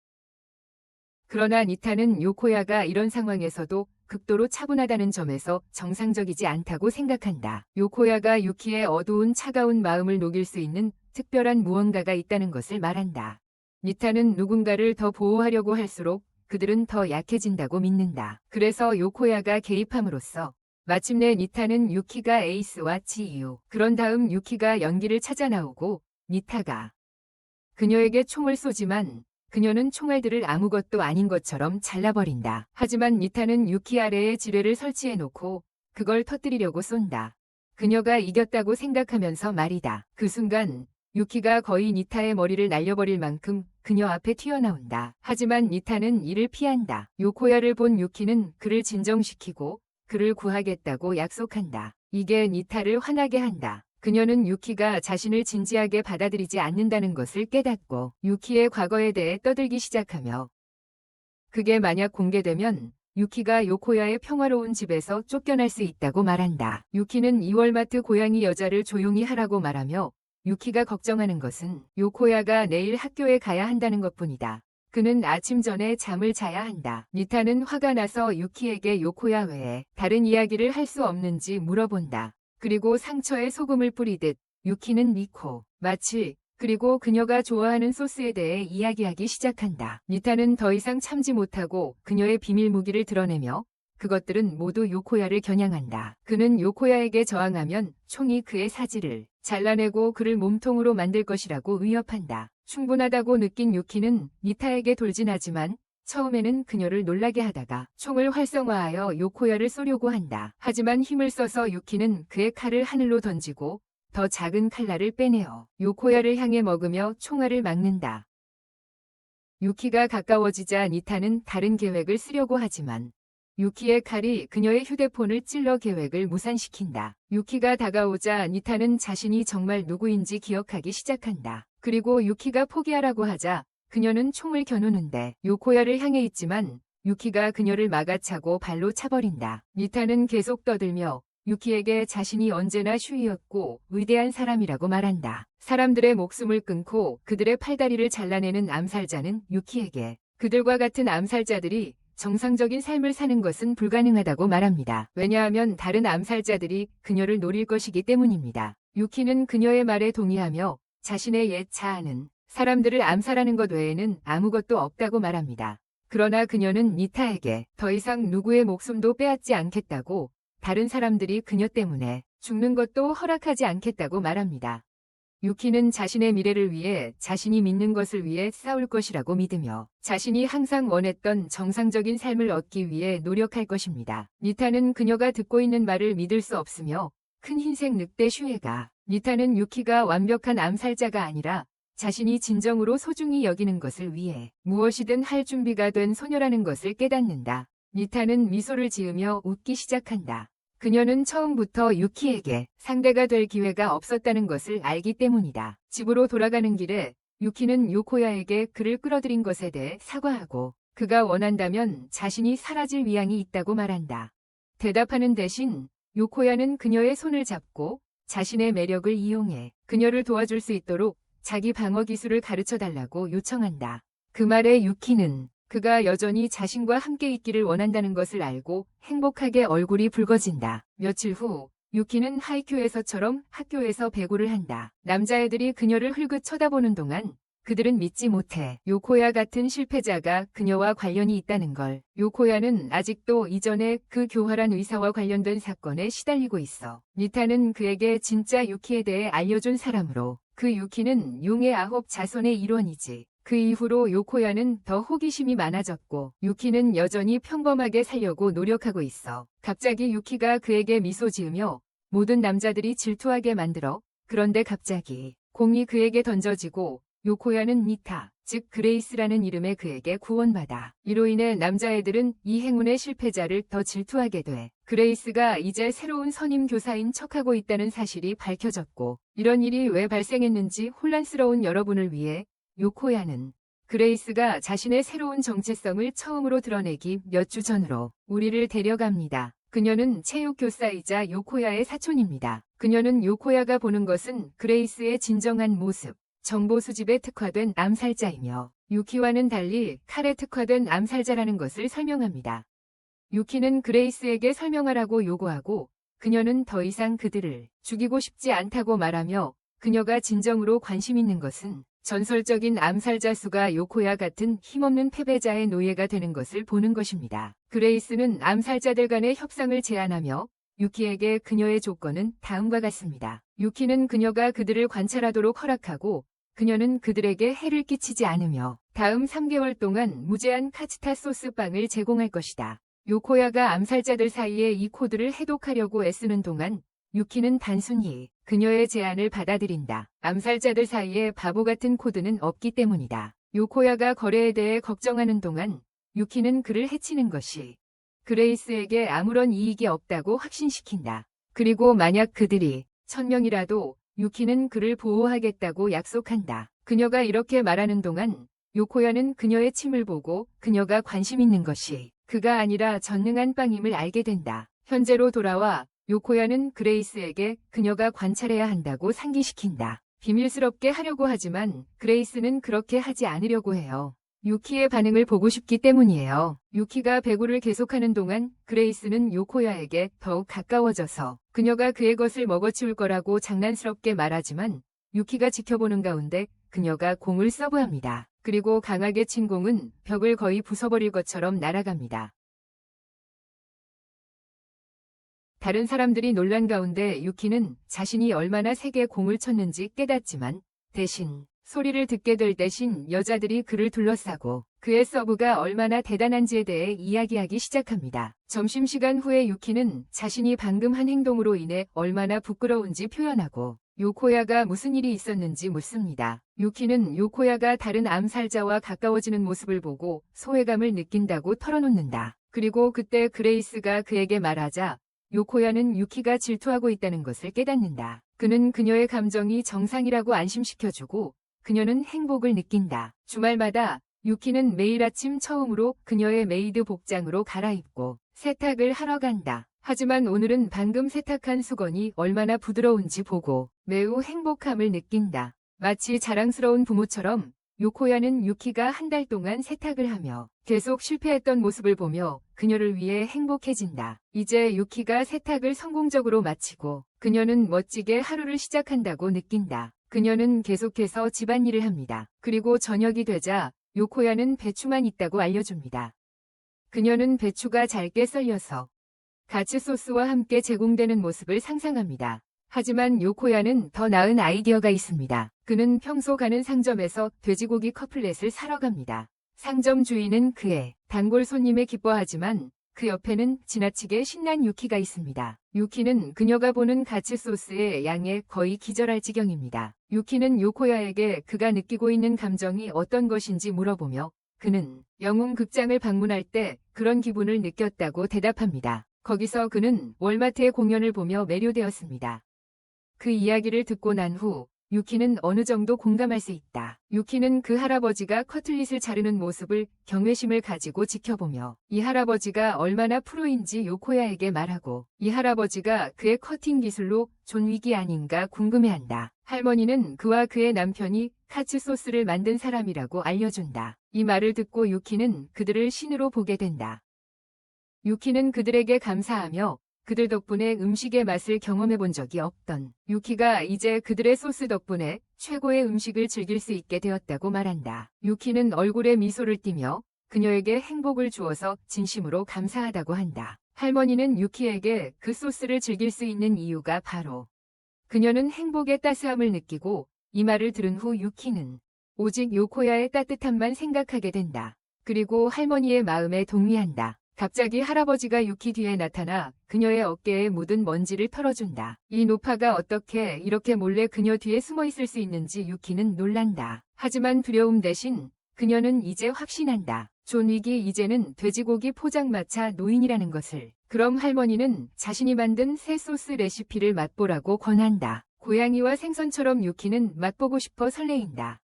Speaker 1: 그러나 니타는 요코야가 이런 상황에서도 극도로 차분하다는 점에서 정상적이지 않다고 생각한다. 요코야가 유키의 어두운 차가운 마음을 녹일 수 있는 특별한 무언가가 있다는 것을 말한다. 니타는 누군가를 더 보호하려고 할수록 그들은 더 약해진다고 믿는다. 그래서 요코야가 개입함으로써 마침내 니타는 유키가 에이스와 치유. 그런 다음 유키가 연기를 찾아 나오고 니타가 그녀에게 총을 쏘지만 그녀는 총알들을 아무것도 아닌 것처럼 잘라버린다. 하지만 니타는 유키 아래에 지뢰를 설치해놓고 그걸 터뜨리려고 쏜다. 그녀가 이겼다고 생각하면서 말이다. 그 순간 유키가 거의 니타의 머리를 날려버릴 만큼 그녀 앞에 튀어나온다. 하지만 니타는 이를 피한다. 요코야를 본 유키는 그를 진정시키고 그를 구하겠다고 약속한다. 이게 니타를 화나게 한다. 그녀는 유키가 자신을 진지하게 받아들이지 않는다는 것을 깨닫고 유키의 과거에 대해 떠들기 시작하며 그게 만약 공개되면 유키가 요코야의 평화로운 집에서 쫓겨날 수 있다고 말한다. 유키는 이월마트 고양이 여자를 조용히 하라고 말하며 유키가 걱정하는 것은 요코야가 내일 학교에 가야 한다는 것뿐이다. 그는 아침 전에 잠을 자야 한다. 니타는 화가 나서 유키에게 요코야 외에 다른 이야기를 할 수 없는지 물어본다. 그리고 상처에 소금을 뿌리듯 유키는 미코, 마치 그리고 그녀가 좋아하는 소스에 대해 이야기하기 시작한다. 니타는 더 이상 참지 못하고 그녀의 비밀 무기를 드러내며 그것들은 모두 요코야를 겨냥한다. 그는 요코야에게 저항하면 총이 그의 사지를 잘라내고 그를 몸통으로 만들 것이라고 위협한다. 충분하다고 느낀 유키는 니타에게 돌진하지만 처음에는 그녀를 놀라게 하다가 총을 활성화하여 요코야를 쏘려고 한다. 하지만 힘을 써서 유키는 그의 칼을 하늘로 던지고 더 작은 칼날을 빼내어 요코야를 향해 먹으며 총알을 막는다. 유키가 가까워지자 니타는 다른 계획을 쓰려고 하지만 유키의 칼이 그녀의 휴대폰을 찔러 계획을 무산시킨다. 유키가 다가오자 니타는 자신이 정말 누구인지 기억하기 시작한다. 그리고 유키가 포기하라고 하자 그녀는 총을 겨누는데 요코야를 향해 있지만 유키가 그녀를 막아차고 발로 차버린다. 니타는 계속 떠들며 유키에게 자신이 언제나 슈이였고 위대한 사람이라고 말한다. 사람들의 목숨을 끊고 그들의 팔다리를 잘라내는 암살자는 유키에게 그들과 같은 암살자들이 정상적인 삶을 사는 것은 불가능하다고 말합니다. 왜냐하면 다른 암살자들이 그녀를 노릴 것이기 때문입니다. 유키는 그녀의 말에 동의하며 자신의 옛 자아는 사람들을 암살하는 것 외에는 아무것도 없다고 말합니다. 그러나 그녀는 니타에게 더 이상 누구의 목숨도 빼앗지 않겠다고, 다른 사람들이 그녀 때문에 죽는 것도 허락하지 않겠다고 말합니다. 유키는 자신의 미래를 위해 자신이 믿는 것을 위해 싸울 것이라고 믿으며 자신이 항상 원했던 정상적인 삶을 얻기 위해 노력할 것입니다. 니타는 그녀가 듣고 있는 말을 믿을 수 없으며 큰 흰색 늑대 슈에가 니타는 유키가 완벽한 암살자가 아니라 자신이 진정으로 소중히 여기는 것을 위해 무엇이든 할 준비가 된 소녀라는 것을 깨닫는다. 니타는 미소를 지으며 웃기 시작한다. 그녀는 처음부터 유키에게 상대가 될 기회가 없었다는 것을 알기 때문이다. 집으로 돌아가는 길에 유키는 요코야에게 그를 끌어들인 것에 대해 사과하고 그가 원한다면 자신이 사라질 위향이 있다고 말한다. 대답하는 대신 요코야는 그녀의 손을 잡고 자신의 매력을 이용해 그녀를 도와줄 수 있도록 자기 방어 기술을 가르쳐달라고 요청한다. 그 말에 유키는 그가 여전히 자신과 함께 있기를 원한다는 것을 알고 행복하게 얼굴이 붉어진다. 며칠 후 유키는 하이큐에서처럼 학교에서 배구를 한다. 남자애들이 그녀를 흘긋 쳐다보는 동안 그들은 믿지 못해 요코야 같은 실패자가 그녀와 관련이 있다는 걸. 요코야는 아직도 이전에 그 교활한 의사와 관련된 사건에 시달리고 있어. 니타는 그에게 진짜 유키에 대해 알려준 사람으로 그 유키는 용의 9 자손의 일원이지. 그 이후로 요코야는 더 호기심이 많아졌고 유키는 여전히 평범하게 살려고 노력하고 있어. 갑자기 유키가 그에게 미소 지으며 모든 남자들이 질투하게 만들어. 그런데 갑자기 공이 그에게 던져지고 요코야는 니타, 즉 그레이스라는 이름의 그에게 구원받아. 이로 인해 남자애들은 이 행운의 실패자를 더 질투하게 돼. 그레이스가 이제 새로운 선임 교사인 척하고 있다는 사실이 밝혀졌고 이런 일이 왜 발생했는지 혼란스러운 여러분을 위해 요코야는 그레이스가 자신의 새로운 정체성을 처음으로 드러내기 몇 주 전으로 우리를 데려갑니다. 그녀는 체육교사이자 요코야의 사촌입니다. 그녀는 요코야가 보는 것은 그레이스의 진정한 모습, 정보 수집에 특화된 암살자이며 유키와는 달리 칼에 특화된 암살자라는 것을 설명합니다. 유키는 그레이스에게 설명하라고 요구하고 그녀는 더 이상 그들을 죽이고 싶지 않다고 말하며 그녀가 진정으로 관심 있는 것은 전설적인 암살자 수가 요코야 같은 힘없는 패배자의 노예가 되는 것을 보는 것입니다. 그레이스는 암살자들 간의 협상을 제안하며 유키에게 그녀의 조건은 다음과 같습니다. 유키는 그녀가 그들을 관찰하도록 허락하고 그녀는 그들에게 해를 끼치지 않으며 다음 3개월 동안 무제한 카츠타 소스 빵을 제공할 것이다. 요코야가 암살자들 사이에 이 코드를 해독하려고 애쓰는 동안 유키는 단순히 그녀의 제안을 받아들인다. 암살자들 사이에 바보 같은 코드는 없기 때문이다. 요코야가 거래에 대해 걱정하는 동안 유키는 그를 해치는 것이 그레이스에게 아무런 이익이 없다고 확신시킨다. 그리고 만약 그들이 1000명이라도 유키는 그를 보호하겠다고 약속한다. 그녀가 이렇게 말하는 동안 요코야는 그녀의 침을 보고 그녀가 관심 있는 것이 그가 아니라 전능한 빵임을 알게 된다. 현재로 돌아와 요코야는 그레이스에게 그녀가 관찰해야 한다고 상기시킨다. 비밀스럽게 하려고 하지만 그레이스는 그렇게 하지 않으려고 해요. 유키의 반응을 보고 싶기 때문이에요. 유키가 배구를 계속하는 동안 그레이스는 요코야에게 더욱 가까워져서 그녀가 그의 것을 먹어치울 거라고 장난스럽게 말하지만 유키가 지켜보는 가운데 그녀가 공을 서브합니다. 그리고 강하게 친 공은 벽을 거의 부숴버릴 것처럼 날아갑니다. 다른 사람들이 놀란 가운데 유키는 자신이 얼마나 세게 공을 쳤는지 깨닫지만 대신 소리를 듣게 될 대신 여자들이 그를 둘러싸고 그의 서브가 얼마나 대단한지에 대해 이야기하기 시작합니다. 점심시간 후에 유키는 자신이 방금 한 행동으로 인해 얼마나 부끄러운지 표현하고 요코야가 무슨 일이 있었는지 묻습니다. 유키는 요코야가 다른 암살자와 가까워지는 모습을 보고 소외감을 느낀다고 털어놓는다. 그리고 그때 그레이스가 그에게 말하자 요코야는 유키가 질투하고 있다는 것을 깨닫는다. 그는 그녀의 감정이 정상이라고 안심시켜주고 그녀는 행복을 느낀다. 주말마다 유키는 매일 아침 처음으로 그녀의 메이드 복장으로 갈아입고 세탁을 하러 간다. 하지만 오늘은 방금 세탁한 수건이 얼마나 부드러운지 보고 매우 행복함을 느낀다. 마치 자랑스러운 부모처럼 요코야는 유키가 한 달 동안 세탁을 하며 계속 실패했던 모습을 보며 그녀를 위해 행복해진다. 이제 유키가 세탁을 성공적으로 마치고 그녀는 멋지게 하루를 시작한다고 느낀다. 그녀는 계속해서 집안일을 합니다. 그리고 저녁이 되자 요코야는 배추만 있다고 알려줍니다. 그녀는 배추가 잘게 썰려서 가츠 소스와 함께 제공되는 모습을 상상합니다. 하지만 요코야는 더 나은 아이디어가 있습니다. 그는 평소 가는 상점에서 돼지고기 커플렛을 사러 갑니다. 상점 주인은 그의 단골 손님에 기뻐하지만 그 옆에는 지나치게 신난 유키가 있습니다. 유키는 그녀가 보는 가츠 소스의 양에 거의 기절할 지경입니다. 유키는 요코야에게 그가 느끼고 있는 감정이 어떤 것인지 물어보며 그는 영웅 극장을 방문할 때 그런 기분을 느꼈다고 대답합니다. 거기서 그는 월마트의 공연을 보며 매료되었습니다. 그 이야기를 듣고 난 후 유키는 어느 정도 공감할 수 있다. 유키는 그 할아버지가 커틀릿을 자르는 모습을 경외심을 가지고 지켜보며 이 할아버지가 얼마나 프로인지 요코야에게 말하고 이 할아버지가 그의 커팅 기술로 존 윅이 아닌가 궁금해한다. 할머니는 그와 그의 남편이 카츠 소스를 만든 사람이라고 알려준다. 이 말을 듣고 유키는 그들을 신으로 보게 된다. 유키는 그들에게 감사하며 그들 덕분에 음식의 맛을 경험해 본 적이 없던 유키가 이제 그들의 소스 덕분에 최고의 음식을 즐길 수 있게 되었다고 말한다. 유키는 얼굴에 미소를 띠며 그녀에게 행복을 주어서 진심으로 감사하다고 한다. 할머니는 유키에게 그 소스를 즐길 수 있는 이유가 바로 그녀는 행복의 따스함을 느끼고 이 말을 들은 후 유키는 오직 요코야의 따뜻함만 생각하게 된다. 그리고 할머니의 마음에 동의한다. 갑자기 할아버지가 유키 뒤에 나타나 그녀의 어깨에 묻은 먼지를 털어준다. 이 노파가 어떻게 이렇게 몰래 그녀 뒤에 숨어 있을 수 있는지 유키는 놀란다. 하지만 두려움 대신 그녀는 이제 확신한다. 존 윅이 이제는 돼지고기 포장마차 노인이라는 것을. 그럼 할머니는 자신이 만든 새 소스 레시피를 맛보라고 권한다. 고양이와 생선처럼 유키는 맛보고 싶어 설레인다.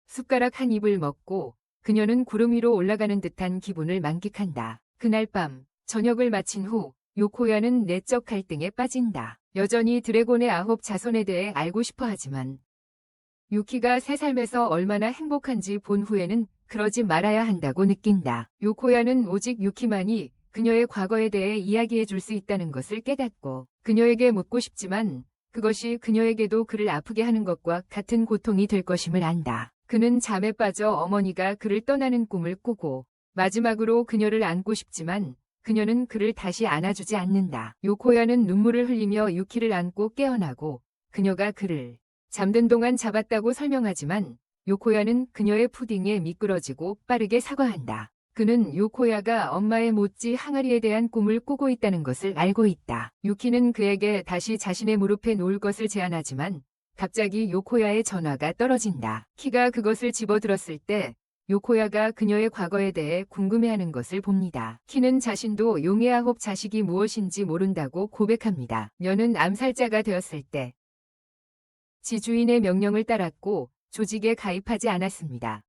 Speaker 1: 숟가락 한 입을 먹고 그녀는 구름 위로 올라가는 듯한 기분을 만끽한다. 그날 밤 저녁을 마친 후 요코야는 내적 갈등에 빠진다. 여전히 드래곤의 9 자손에 대해 알고 싶어 하지만 유키가 새 삶에서 얼마나 행복한지 본 후에는 그러지 말아야 한다고 느낀다. 요코야는 오직 유키만이 그녀의 과거에 대해 이야기해 줄 수 있다는 것을 깨닫고 그녀에게 묻고 싶지만 그것이 그녀에게도 그를 아프게 하는 것과 같은 고통이 될 것임을 안다. 그는 잠에 빠져 어머니가 그를 떠나는 꿈을 꾸고 마지막으로 그녀를 안고 싶지만 그녀는 그를 다시 안아주지 않는다. 요코야는 눈물을 흘리며 유키를 안고 깨어나고 그녀가 그를 잠든 동안 잡았다고 설명하지만 요코야는 그녀의 푸딩에 미끄러지고 빠르게 사과한다. 그는 요코야가 엄마의 모찌 항아리에 대한 꿈을 꾸고 있다는 것을 알고 있다. 유키는 그에게 다시 자신의 무릎에 놓을 것을 제안하지만 갑자기 요코야의 전화가 떨어진다. 키가 그것을 집어들었을 때 요코야가 그녀의 과거에 대해 궁금해하는 것을 봅니다. 키는 자신도 용의 9 자식이 무엇인지 모른다고 고백합니다. 녀는 암살자가 되었을 때 지주인의 명령을 따랐고 조직에 가입하지 않았습니다.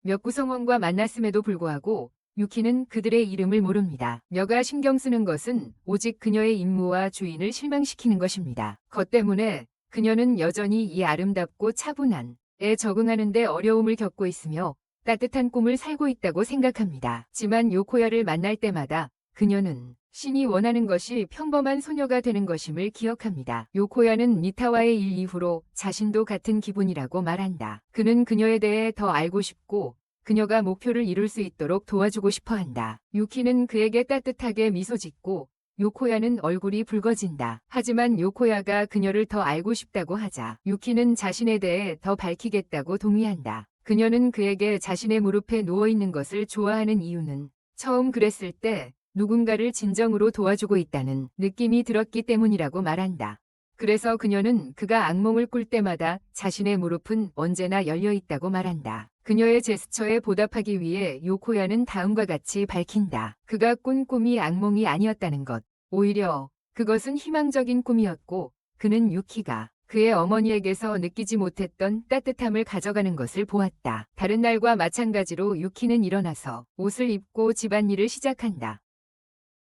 Speaker 1: 몇 구성원과 만났음에도 불구하고 유키는 그들의 이름을 모릅니다. 녀가 신경 쓰는 것은 오직 그녀의 임무와 주인을 실망시키는 것입니다. 그것 때문에 그녀는 여전히 이 아름답고 차분한 에 적응하는 데 어려움을 겪고 있으며 따뜻한 꿈을 살고 있다고 생각합니다. 하지만 요코야를 만날 때마다 그녀는 신이 원하는 것이 평범한 소녀가 되는 것임을 기억합니다. 요코야는 니타와의 일 이후로 자신도 같은 기분이라고 말한다. 그는 그녀에 대해 더 알고 싶고 그녀가 목표를 이룰 수 있도록 도와주고 싶어 한다. 유키는 그에게 따뜻하게 미소 짓고 요코야는 얼굴이 붉어진다. 하지만 요코야가 그녀를 더 알고 싶다고 하자 유키는 자신에 대해 더 밝히겠다고 동의한다. 그녀는 그에게 자신의 무릎에 누워있는 것을 좋아하는 이유는 처음 그랬을 때 누군가를 진정으로 도와주고 있다는 느낌이 들었기 때문이라고 말한다. 그래서 그녀는 그가 악몽을 꿀 때마다 자신의 무릎은 언제나 열려 있다고 말한다. 그녀의 제스처에 보답하기 위해 요코야는 다음과 같이 밝힌다. 그가 꾼 꿈이 악몽이 아니었다는 것. 오히려 그것은 희망적인 꿈이었고 그는 유키가 그의 어머니에게서 느끼지 못했던 따뜻함을 가져가는 것을 보았다. 다른 날과 마찬가지로 유키는 일어나서 옷을 입고 집안일을 시작한다.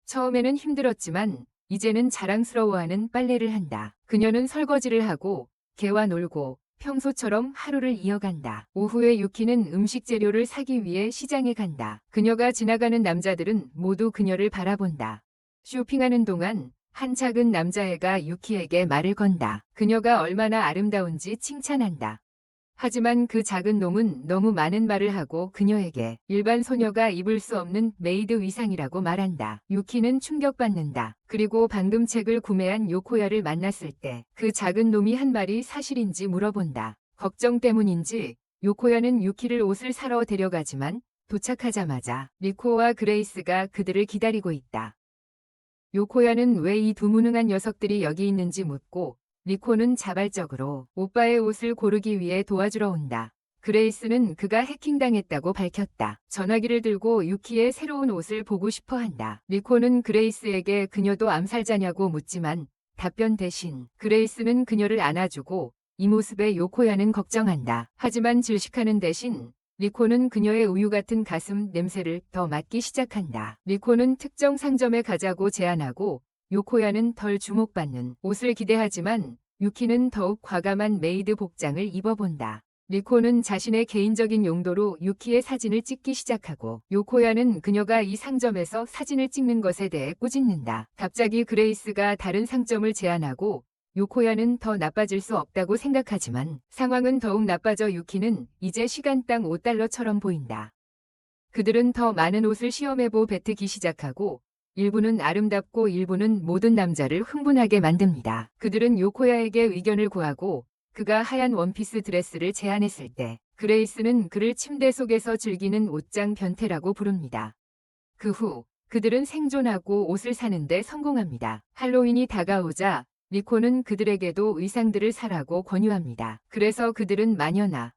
Speaker 1: 처음에는 힘들었지만 이제는 자랑스러워하는 빨래를 한다. 그녀는 설거지를 하고 개와 놀고 평소처럼 하루를 이어간다. 오후에 유키는 음식 재료를 사기 위해 시장에 간다. 그녀가 지나가는 남자들은 모두 그녀를 바라본다. 쇼핑하는 동안 한 작은 남자애가 유키에게 말을 건다. 그녀가 얼마나 아름다운지 칭찬한다. 하지만 그 작은 놈은 너무 많은 말을 하고 그녀에게 일반 소녀가 입을 수 없는 메이드 위상이라고 말한다. 유키는 충격받는다. 그리고 방금 책을 구매한 요코야를 만났을 때 그 작은 놈이 한 말이 사실인지 물어본다. 걱정 때문인지 요코야는 유키를 옷을 사러 데려가지만 도착하자마자 리코와 그레이스가 그들을 기다리고 있다. 요코야는 왜 이 두 무능한 녀석들이 여기 있는지 묻고 리코는 자발적으로 오빠의 옷을 고르기 위해 도와주러 온다. 그레이스는 그가 해킹당했다고 밝혔다. 전화기를 들고 유키의 새로운 옷을 보고 싶어 한다. 리코는 그레이스에게 그녀도 암살자냐고 묻지만 답변 대신 그레이스는 그녀를 안아주고 이 모습에 요코야는 걱정한다. 하지만 질식하는 대신 리코는 그녀의 우유 같은 가슴 냄새를 더 맡기 시작한다. 리코는 특정 상점에 가자고 제안하고 요코야는 덜 주목받는 옷을 기대하지만 유키는 더욱 과감한 메이드 복장을 입어본다. 리코는 자신의 개인적인 용도로 유키의 사진을 찍기 시작하고 요코야는 그녀가 이 상점에서 사진을 찍는 것에 대해 꾸짖는다. 갑자기 그레이스가 다른 상점을 제안하고 요코야는 더 나빠질 수 없다고 생각하지만 상황은 더욱 나빠져 유키는 이제 시간당 $5처럼 보인다. 그들은 더 많은 옷을 시험해보 뱉기 시작하고 일부는 아름답고 일부는 모든 남자를 흥분하게 만듭니다. 그들은 요코야에게 의견을 구하고 그가 하얀 원피스 드레스를 제안했을 때 그레이스는 그를 침대 속에서 즐기는 옷장 변태라고 부릅니다. 그 후 그들은 생존하고 옷을 사는데 성공합니다. 할로윈이 다가오자 리코는 그들에게도 의상들을 사라고 권유합니다. 그래서 그들은 마녀나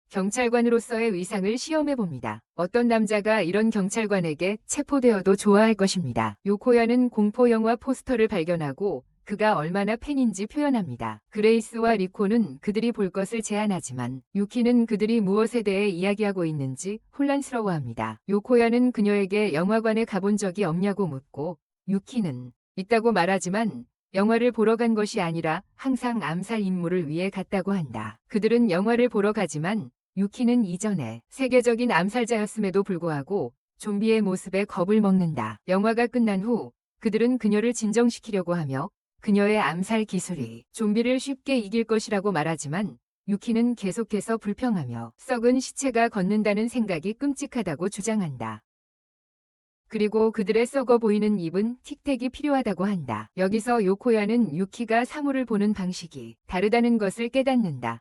Speaker 1: 경찰관으로서의 의상을 시험해봅니다. 어떤 남자가 이런 경찰관에게 체포되어도 좋아할 것입니다. 요코야는 공포영화 포스터를 발견하고 그가 얼마나 팬인지 표현합니다. 그레이스와 리코는 그들이 볼 것을 제안하지만 유키는 그들이 무엇에 대해 이야기하고 있는지 혼란스러워합니다. 요코야는 그녀에게 영화관에 가본 적이 없냐고 묻고 유키는 있다고 말하지만 영화를 보러 간 것이 아니라 항상 암살 임무를 위해 갔다고 한다. 그들은 영화를 보러 가지만 유키는 이전에 세계적인 암살자였음에도 불구하고 좀비의 모습에 겁을 먹는다. 영화가 끝난 후 그들은 그녀를 진정시키려고 하며 그녀의 암살 기술이 좀비를 쉽게 이길 것이라고 말하지만 유키는 계속해서 불평하며 썩은 시체가 걷는다는 생각이 끔찍하다고 주장한다. 그리고 그들의 썩어 보이는 입은 틱택이 필요하다고 한다. 여기서 요코야는 유키가 사물을 보는 방식이 다르다는 것을 깨닫는다.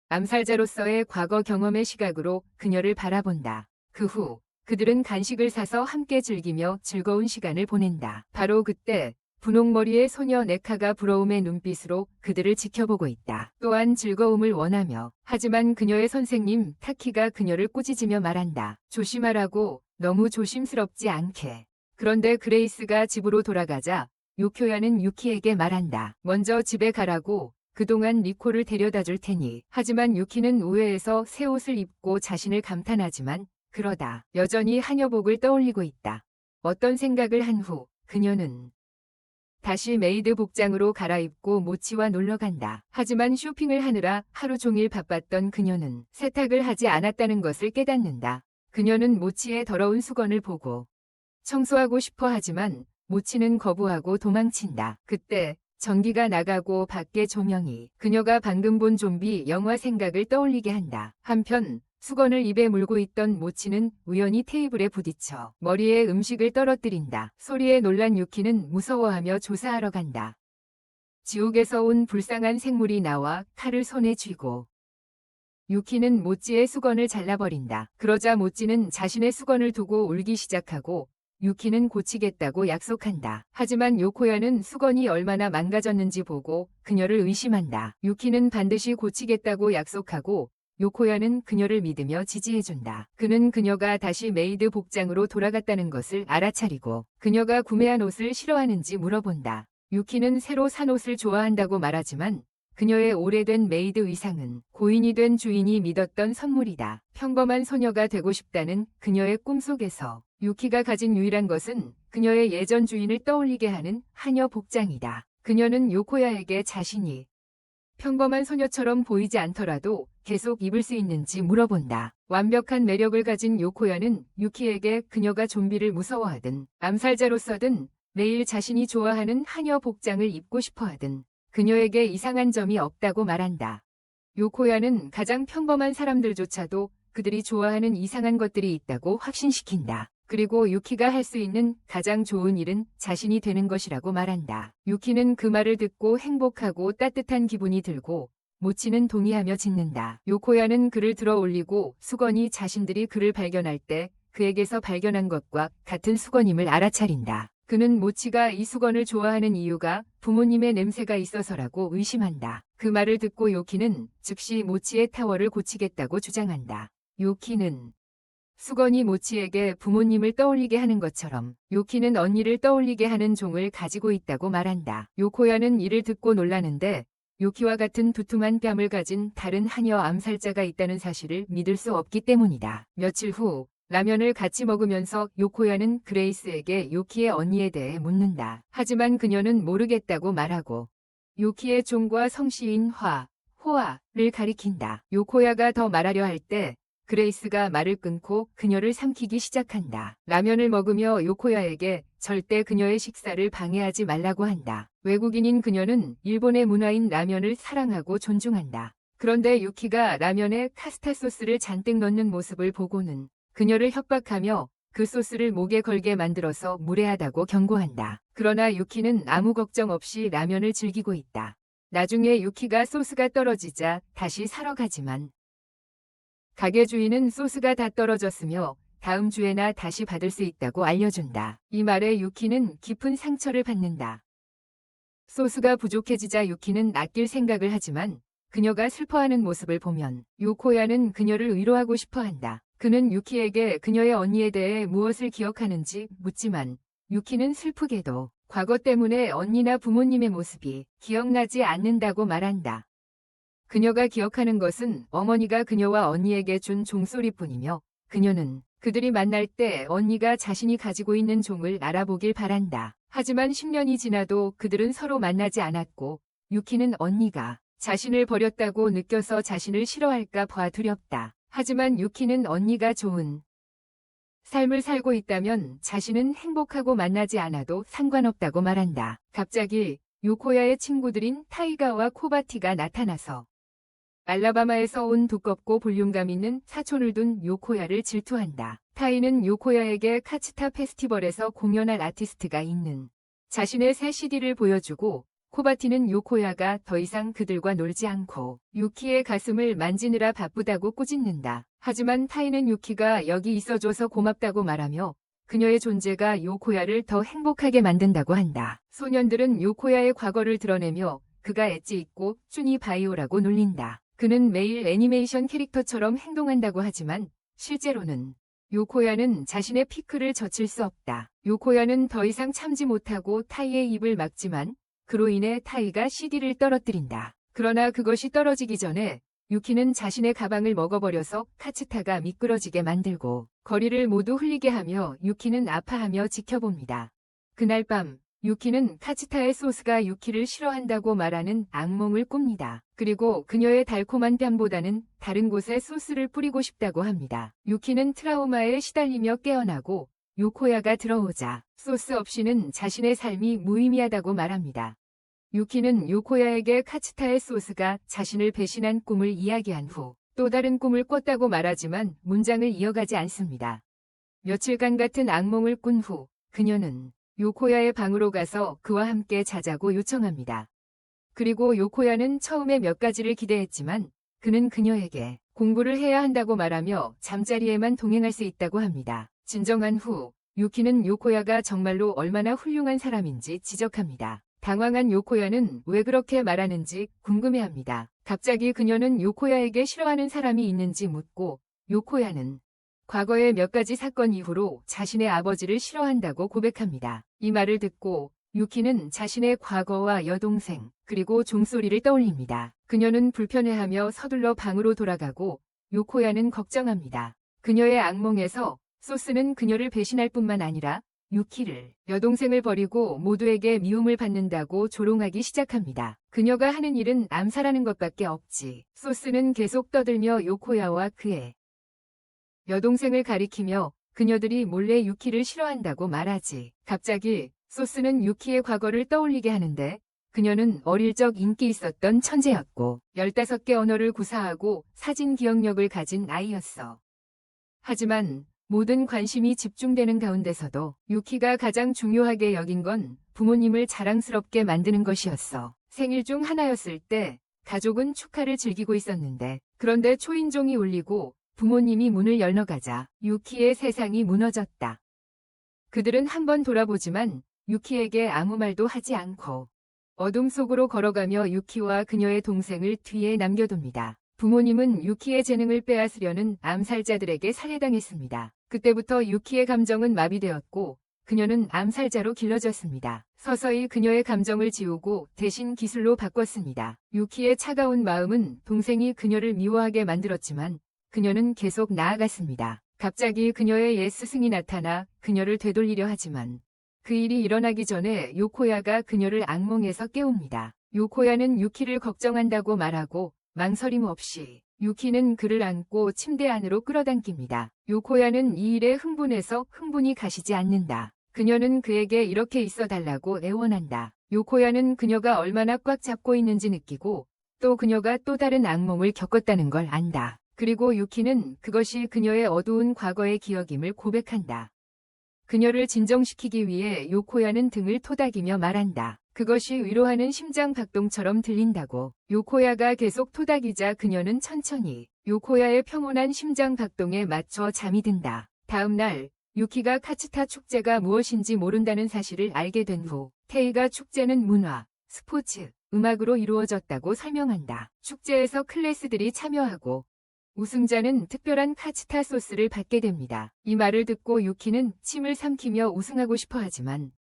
Speaker 1: 암살자로서의 과거 경험의 시각으로 그녀를 바라본다. 그 후 그들은 간식을 사서 함께 즐기며 즐거운 시간을 보낸다. 바로 그때 분홍머리의 소녀 네카가 부러움의 눈빛으로 그들을 지켜보고 있다. 또한 즐거움을 원하며 하지만 그녀의 선생님 타키가 그녀를 꾸짖으며 말한다. 조심하라고, 너무 조심스럽지 않게. 그런데 그레이스가 집으로 돌아가자 요코야는 유키에게 말한다. 먼저 집에 가라고. 그동안 리코를 데려다 줄 테니. 하지만 유키는 우회해서 새 옷을 입고 자신을 감탄하지만 그러다 여전히 하녀복을 떠올리고 있다. 어떤 생각을 한 후 그녀는 다시 메이드 복장으로 갈아입고 모치와 놀러 간다. 하지만 쇼핑을 하느라 하루 종일 바빴던 그녀는 세탁을 하지 않았다는 것을 깨닫는다. 그녀는 모치의 더러운 수건을 보고 청소하고 싶어 하지만 모치는 거부하고 도망친다. 그때 전기가 나가고 밖의 조명이 그녀가 방금 본 좀비 영화 생각을 떠올리게 한다. 한편 수건을 입에 물고 있던 모치는 우연히 테이블에 부딪혀 머리에 음식을 떨어뜨린다. 소리에 놀란 유키는 무서워하며 조사하러 간다. 지옥에서 온 불쌍한 생물이 나와 칼을 손에 쥐고 유키는 모찌의 수건을 잘라버린다. 그러자 모찌는 자신의 수건을 두고 울기 시작하고 유키는 고치겠다고 약속한다. 하지만 요코야는 수건이 얼마나 망가졌는지 보고 그녀를 의심한다. 유키는 반드시 고치겠다고 약속하고 요코야는 그녀를 믿으며 지지해준다. 그는 그녀가 다시 메이드 복장으로 돌아갔다는 것을 알아차리고 그녀가 구매한 옷을 싫어하는지 물어본다. 유키는 새로 산 옷을 좋아한다고 말하지만 그녀의 오래된 메이드 의상은 고인이 된 주인이 믿었던 선물이다. 평범한 소녀가 되고 싶다는 그녀의 꿈속에서 유키가 가진 유일한 것은 그녀의 예전 주인을 떠올리게 하는 하녀 복장이다. 그녀는 요코야에게 자신이 평범한 소녀처럼 보이지 않더라도 계속 입을 수 있는지 물어본다. 완벽한 매력을 가진 요코야는 유키에게 그녀가 좀비를 무서워하든 암살자로서든 매일 자신이 좋아하는 하녀 복장을 입고 싶어하든 그녀에게 이상한 점이 없다고 말한다. 요코야는 가장 평범한 사람들조차도 그들이 좋아하는 이상한 것들이 있다고 확신시킨다. 그리고 유키가 할 수 있는 가장 좋은 일은 자신이 되는 것이라고 말한다. 유키는 그 말을 듣고 행복하고 따뜻한 기분이 들고 모치는 동의하며 짓는다. 요코야는 그를 들어 올리고 수건이 자신들이 그를 발견할 때 그에게서 발견한 것과 같은 수건임을 알아차린다. 그는 모치가 이 수건을 좋아하는 이유가 부모님의 냄새가 있어서라고 의심한다. 그 말을 듣고 요키는 즉시 모치의 타워를 고치겠다고 주장한다. 요키는 수건이 모치에게 부모님을 떠올리게 하는 것처럼 요키는 언니를 떠올리게 하는 종을 가지고 있다고 말한다. 요코야는 이를 듣고 놀라는데 요키와 같은 두툼한 뺨을 가진 다른 하녀 암살자가 있다는 사실을 믿을 수 없기 때문이다. 며칠 후 라면을 같이 먹으면서 요코야는 그레이스에게 요키의 언니에 대해 묻는다. 하지만 그녀는 모르겠다고 말하고 요키의 종과 성씨인 호아를 가리킨다. 요코야가 더 말하려 할 때 그레이스가 말을 끊고 그녀를 삼키기 시작한다. 라면을 먹으며 요코야에게 절대 그녀의 식사를 방해하지 말라고 한다. 외국인인 그녀는 일본의 문화인 라면을 사랑하고 존중한다. 그런데 유키가 라면에 카스타 소스를 잔뜩 넣는 모습을 보고는 그녀를 협박하며 그 소스를 목에 걸게 만들어서 무례하다고 경고한다. 그러나 유키는 아무 걱정 없이 라면을 즐기고 있다. 나중에 유키가 소스가 떨어지자 다시 사러 가지만 가게 주인은 소스가 다 떨어졌으며 다음 주에나 다시 받을 수 있다고 알려준다. 이 말에 유키는 깊은 상처를 받는다. 소스가 부족해지자 유키는 아낄 생각을 하지만 그녀가 슬퍼하는 모습을 보면 요코야는 그녀를 위로하고 싶어한다. 그는 유키에게 그녀의 언니에 대해 무엇을 기억하는지 묻지만 유키는 슬프게도 과거 때문에 언니나 부모님의 모습이 기억나지 않는다고 말한다. 그녀가 기억하는 것은 어머니가 그녀와 언니에게 준 종소리뿐이며 그녀는 그들이 만날 때 언니가 자신이 가지고 있는 종을 알아보길 바란다. 하지만 10년이 지나도 그들은 서로 만나지 않았고 유키는 언니가 자신을 버렸다고 느껴서 자신을 싫어할까 봐 두렵다. 하지만 유키는 언니가 좋은 삶을 살고 있다면 자신은 행복하고 만나지 않아도 상관없다고 말한다. 갑자기 요코야의 친구들인 타이가와 코바티가 나타나서 알라바마에서 온 두껍고 볼륨감 있는 사촌을 둔 요코야를 질투한다. 타이는 요코야에게 카츠타 페스티벌에서 공연할 아티스트가 있는 자신의 새 CD를 보여주고 코바티는 요코야가 더 이상 그들과 놀지 않고 유키의 가슴을 만지느라 바쁘다고 꾸짖는다. 하지만 타이는 유키가 여기 있어줘서 고맙다고 말하며 그녀의 존재가 요코야를 더 행복하게 만든다고 한다. 소년들은 요코야의 과거를 드러내며 그가 엣지 있고 쭈니 바이오라고 놀린다. 그는 매일 애니메이션 캐릭터처럼 행동한다고 하지만 실제로는 요코야는 자신의 피크를 젖힐 수 없다. 요코야는 더 이상 참지 못하고 타이의 입을 막지만 그로 인해 타이가 CD를 떨어뜨린다. 그러나 그것이 떨어지기 전에 유키는 자신의 가방을 먹어버려서 카츠타가 미끄러지게 만들고 거리를 모두 흘리게 하며 유키는 아파하며 지켜봅니다. 그날 밤 유키는 카츠타의 소스가 유키를 싫어한다고 말하는 악몽을 꿉니다. 그리고 그녀의 달콤한 뺨보다는 다른 곳에 소스를 뿌리고 싶다고 합니다. 유키는 트라우마에 시달리며 깨어나고 요코야가 들어오자 소스 없이는 자신의 삶이 무의미하다고 말합니다. 유키는 요코야에게 카츠타의 소스가 자신을 배신한 꿈을 이야기한 후 또 다른 꿈을 꿨다고 말하지만 문장을 이어가지 않습니다. 며칠간 같은 악몽을 꾼 후 그녀는 요코야의 방으로 가서 그와 함께 자자고 요청합니다. 그리고 요코야는 처음에 몇 가지를 기대했지만 그는 그녀에게 공부를 해야 한다고 말하며 잠자리에만 동행할 수 있다고 합니다. 진정한 후 유키는 요코야가 정말로 얼마나 훌륭한 사람인지 지적합니다. 당황한 요코야는 왜 그렇게 말하는지 궁금해합니다. 갑자기 그녀는 요코야에게 싫어하는 사람이 있는지 묻고 요코야는 과거의 몇 가지 사건 이후로 자신의 아버지를 싫어한다고 고백합니다. 이 말을 듣고 유키는 자신의 과거와 여동생, 그리고 종소리를 떠올립니다. 그녀는 불편해하며 서둘러 방으로 돌아가고 요코야는 걱정합니다. 그녀의 악몽에서 소스는 그녀를 배신할 뿐만 아니라 유키를, 여동생을 버리고 모두에게 미움을 받는다고 조롱하기 시작합니다. 그녀가 하는 일은 암살하는 것밖에 없지. 소스는 계속 떠들며 요코야와 그의 여동생을 가리키며 그녀들이 몰래 유키를 싫어한다고 말하지. 갑자기 소스는 유키의 과거를 떠올리게 하는데 그녀는 어릴 적 인기 있었던 천재였고 15개 언어를 구사하고 사진 기억력을 가진 아이였어. 하지만 모든 관심이 집중되는 가운데서도 유키가 가장 중요하게 여긴 건 부모님을 자랑스럽게 만드는 것이었어. 생일 중 하나였을 때 가족은 축하를 즐기고 있었는데 그런데 초인종이 울리고 부모님이 문을 열어가자 유키의 세상이 무너졌다. 그들은 한번 돌아보지만 유키에게 아무 말도 하지 않고 어둠 속으로 걸어가며 유키와 그녀의 동생을 뒤에 남겨둡니다. 부모님은 유키의 재능을 빼앗으려는 암살자들에게 살해당했습니다. 그때부터 유키의 감정은 마비되었고 그녀는 암살자로 길러졌습니다. 서서히 그녀의 감정을 지우고 대신 기술로 바꿨습니다. 유키의 차가운 마음은 동생이 그녀를 미워하게 만들었지만 그녀는 계속 나아갔습니다. 갑자기 그녀의 옛 스승이 나타나 그녀를 되돌리려 하지만 그 일이 일어나기 전에 요코야가 그녀를 악몽에서 깨웁니다. 요코야는 유키를 걱정한다고 말하고 망설임 없이 유키는 그를 안고 침대 안으로 끌어당깁니다. 요코야는 이 일에 흥분해서 흥분이 가시지 않는다. 그녀는 그에게 이렇게 있어달라고 애원한다. 요코야는 그녀가 얼마나 꽉 잡고 있는지 느끼고 또 그녀가 또 다른 악몽을 겪었다는 걸 안다. 그리고 유키는 그것이 그녀의 어두운 과거의 기억임을 고백한다. 그녀를 진정시키기 위해 요코야는 등을 토닥이며 말한다. 그것이 위로하는 심장 박동처럼 들린다고. 요코야가 계속 토닥이자 그녀는 천천히 요코야의 평온한 심장 박동에 맞춰 잠이 든다. 다음 날 유키가 카츠타 축제가 무엇인지 모른다는 사실을 알게 된 후 테이가 축제는 문화, 스포츠, 음악으로 이루어졌다고 설명한다. 축제에서 클래스들이 참여하고 우승자는 특별한 카츠타 소스를 받게 됩니다. 이 말을 듣고 유키는 침을 삼키며 우승하고 싶어 하지만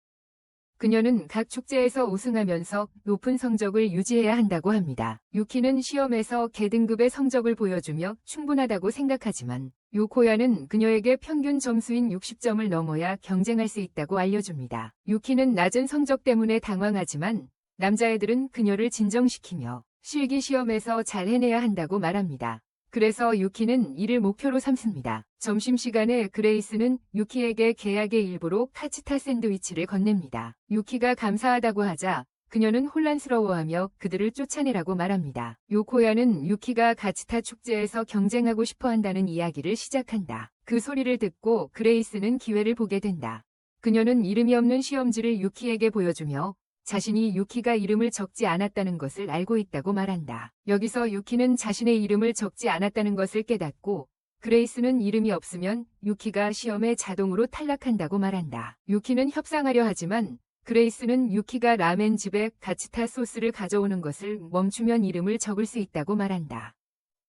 Speaker 1: 그녀는 각 축제에서 우승하면서 높은 성적을 유지해야 한다고 합니다. 유키는 시험에서 개등급의 성적을 보여주며 충분하다고 생각하지만 요코야는 그녀에게 평균 점수인 60점을 넘어야 경쟁할 수 있다고 알려줍니다. 유키는 낮은 성적 때문에 당황하지만 남자애들은 그녀를 진정시키며 실기 시험에서 잘 해내야 한다고 말합니다. 그래서 유키는 이를 목표로 삼습니다. 점심시간에 그레이스는 유키에게 계약의 일부로 카츠타 샌드위치를 건넵니다. 유키가 감사하다고 하자 그녀는 혼란스러워하며 그들을 쫓아내라고 말합니다. 요코야는 유키가 카츠타 축제에서 경쟁하고 싶어 한다는 이야기를 시작한다. 그 소리를 듣고 그레이스는 기회를 보게 된다. 그녀는 이름이 없는 시험지를 유키에게 보여주며 자신이 유키가 이름을 적지 않았다는 것을 알고 있다고 말한다. 여기서 유키는 자신의 이름을 적지 않았다는 것을 깨닫고 그레이스는 이름이 없으면 유키가 시험에 자동으로 탈락한다고 말한다. 유키는 협상하려 하지만 그레이스는 유키가 라멘집에 카츠타 소스를 가져오는 것을 멈추면 이름을 적을 수 있다고 말한다.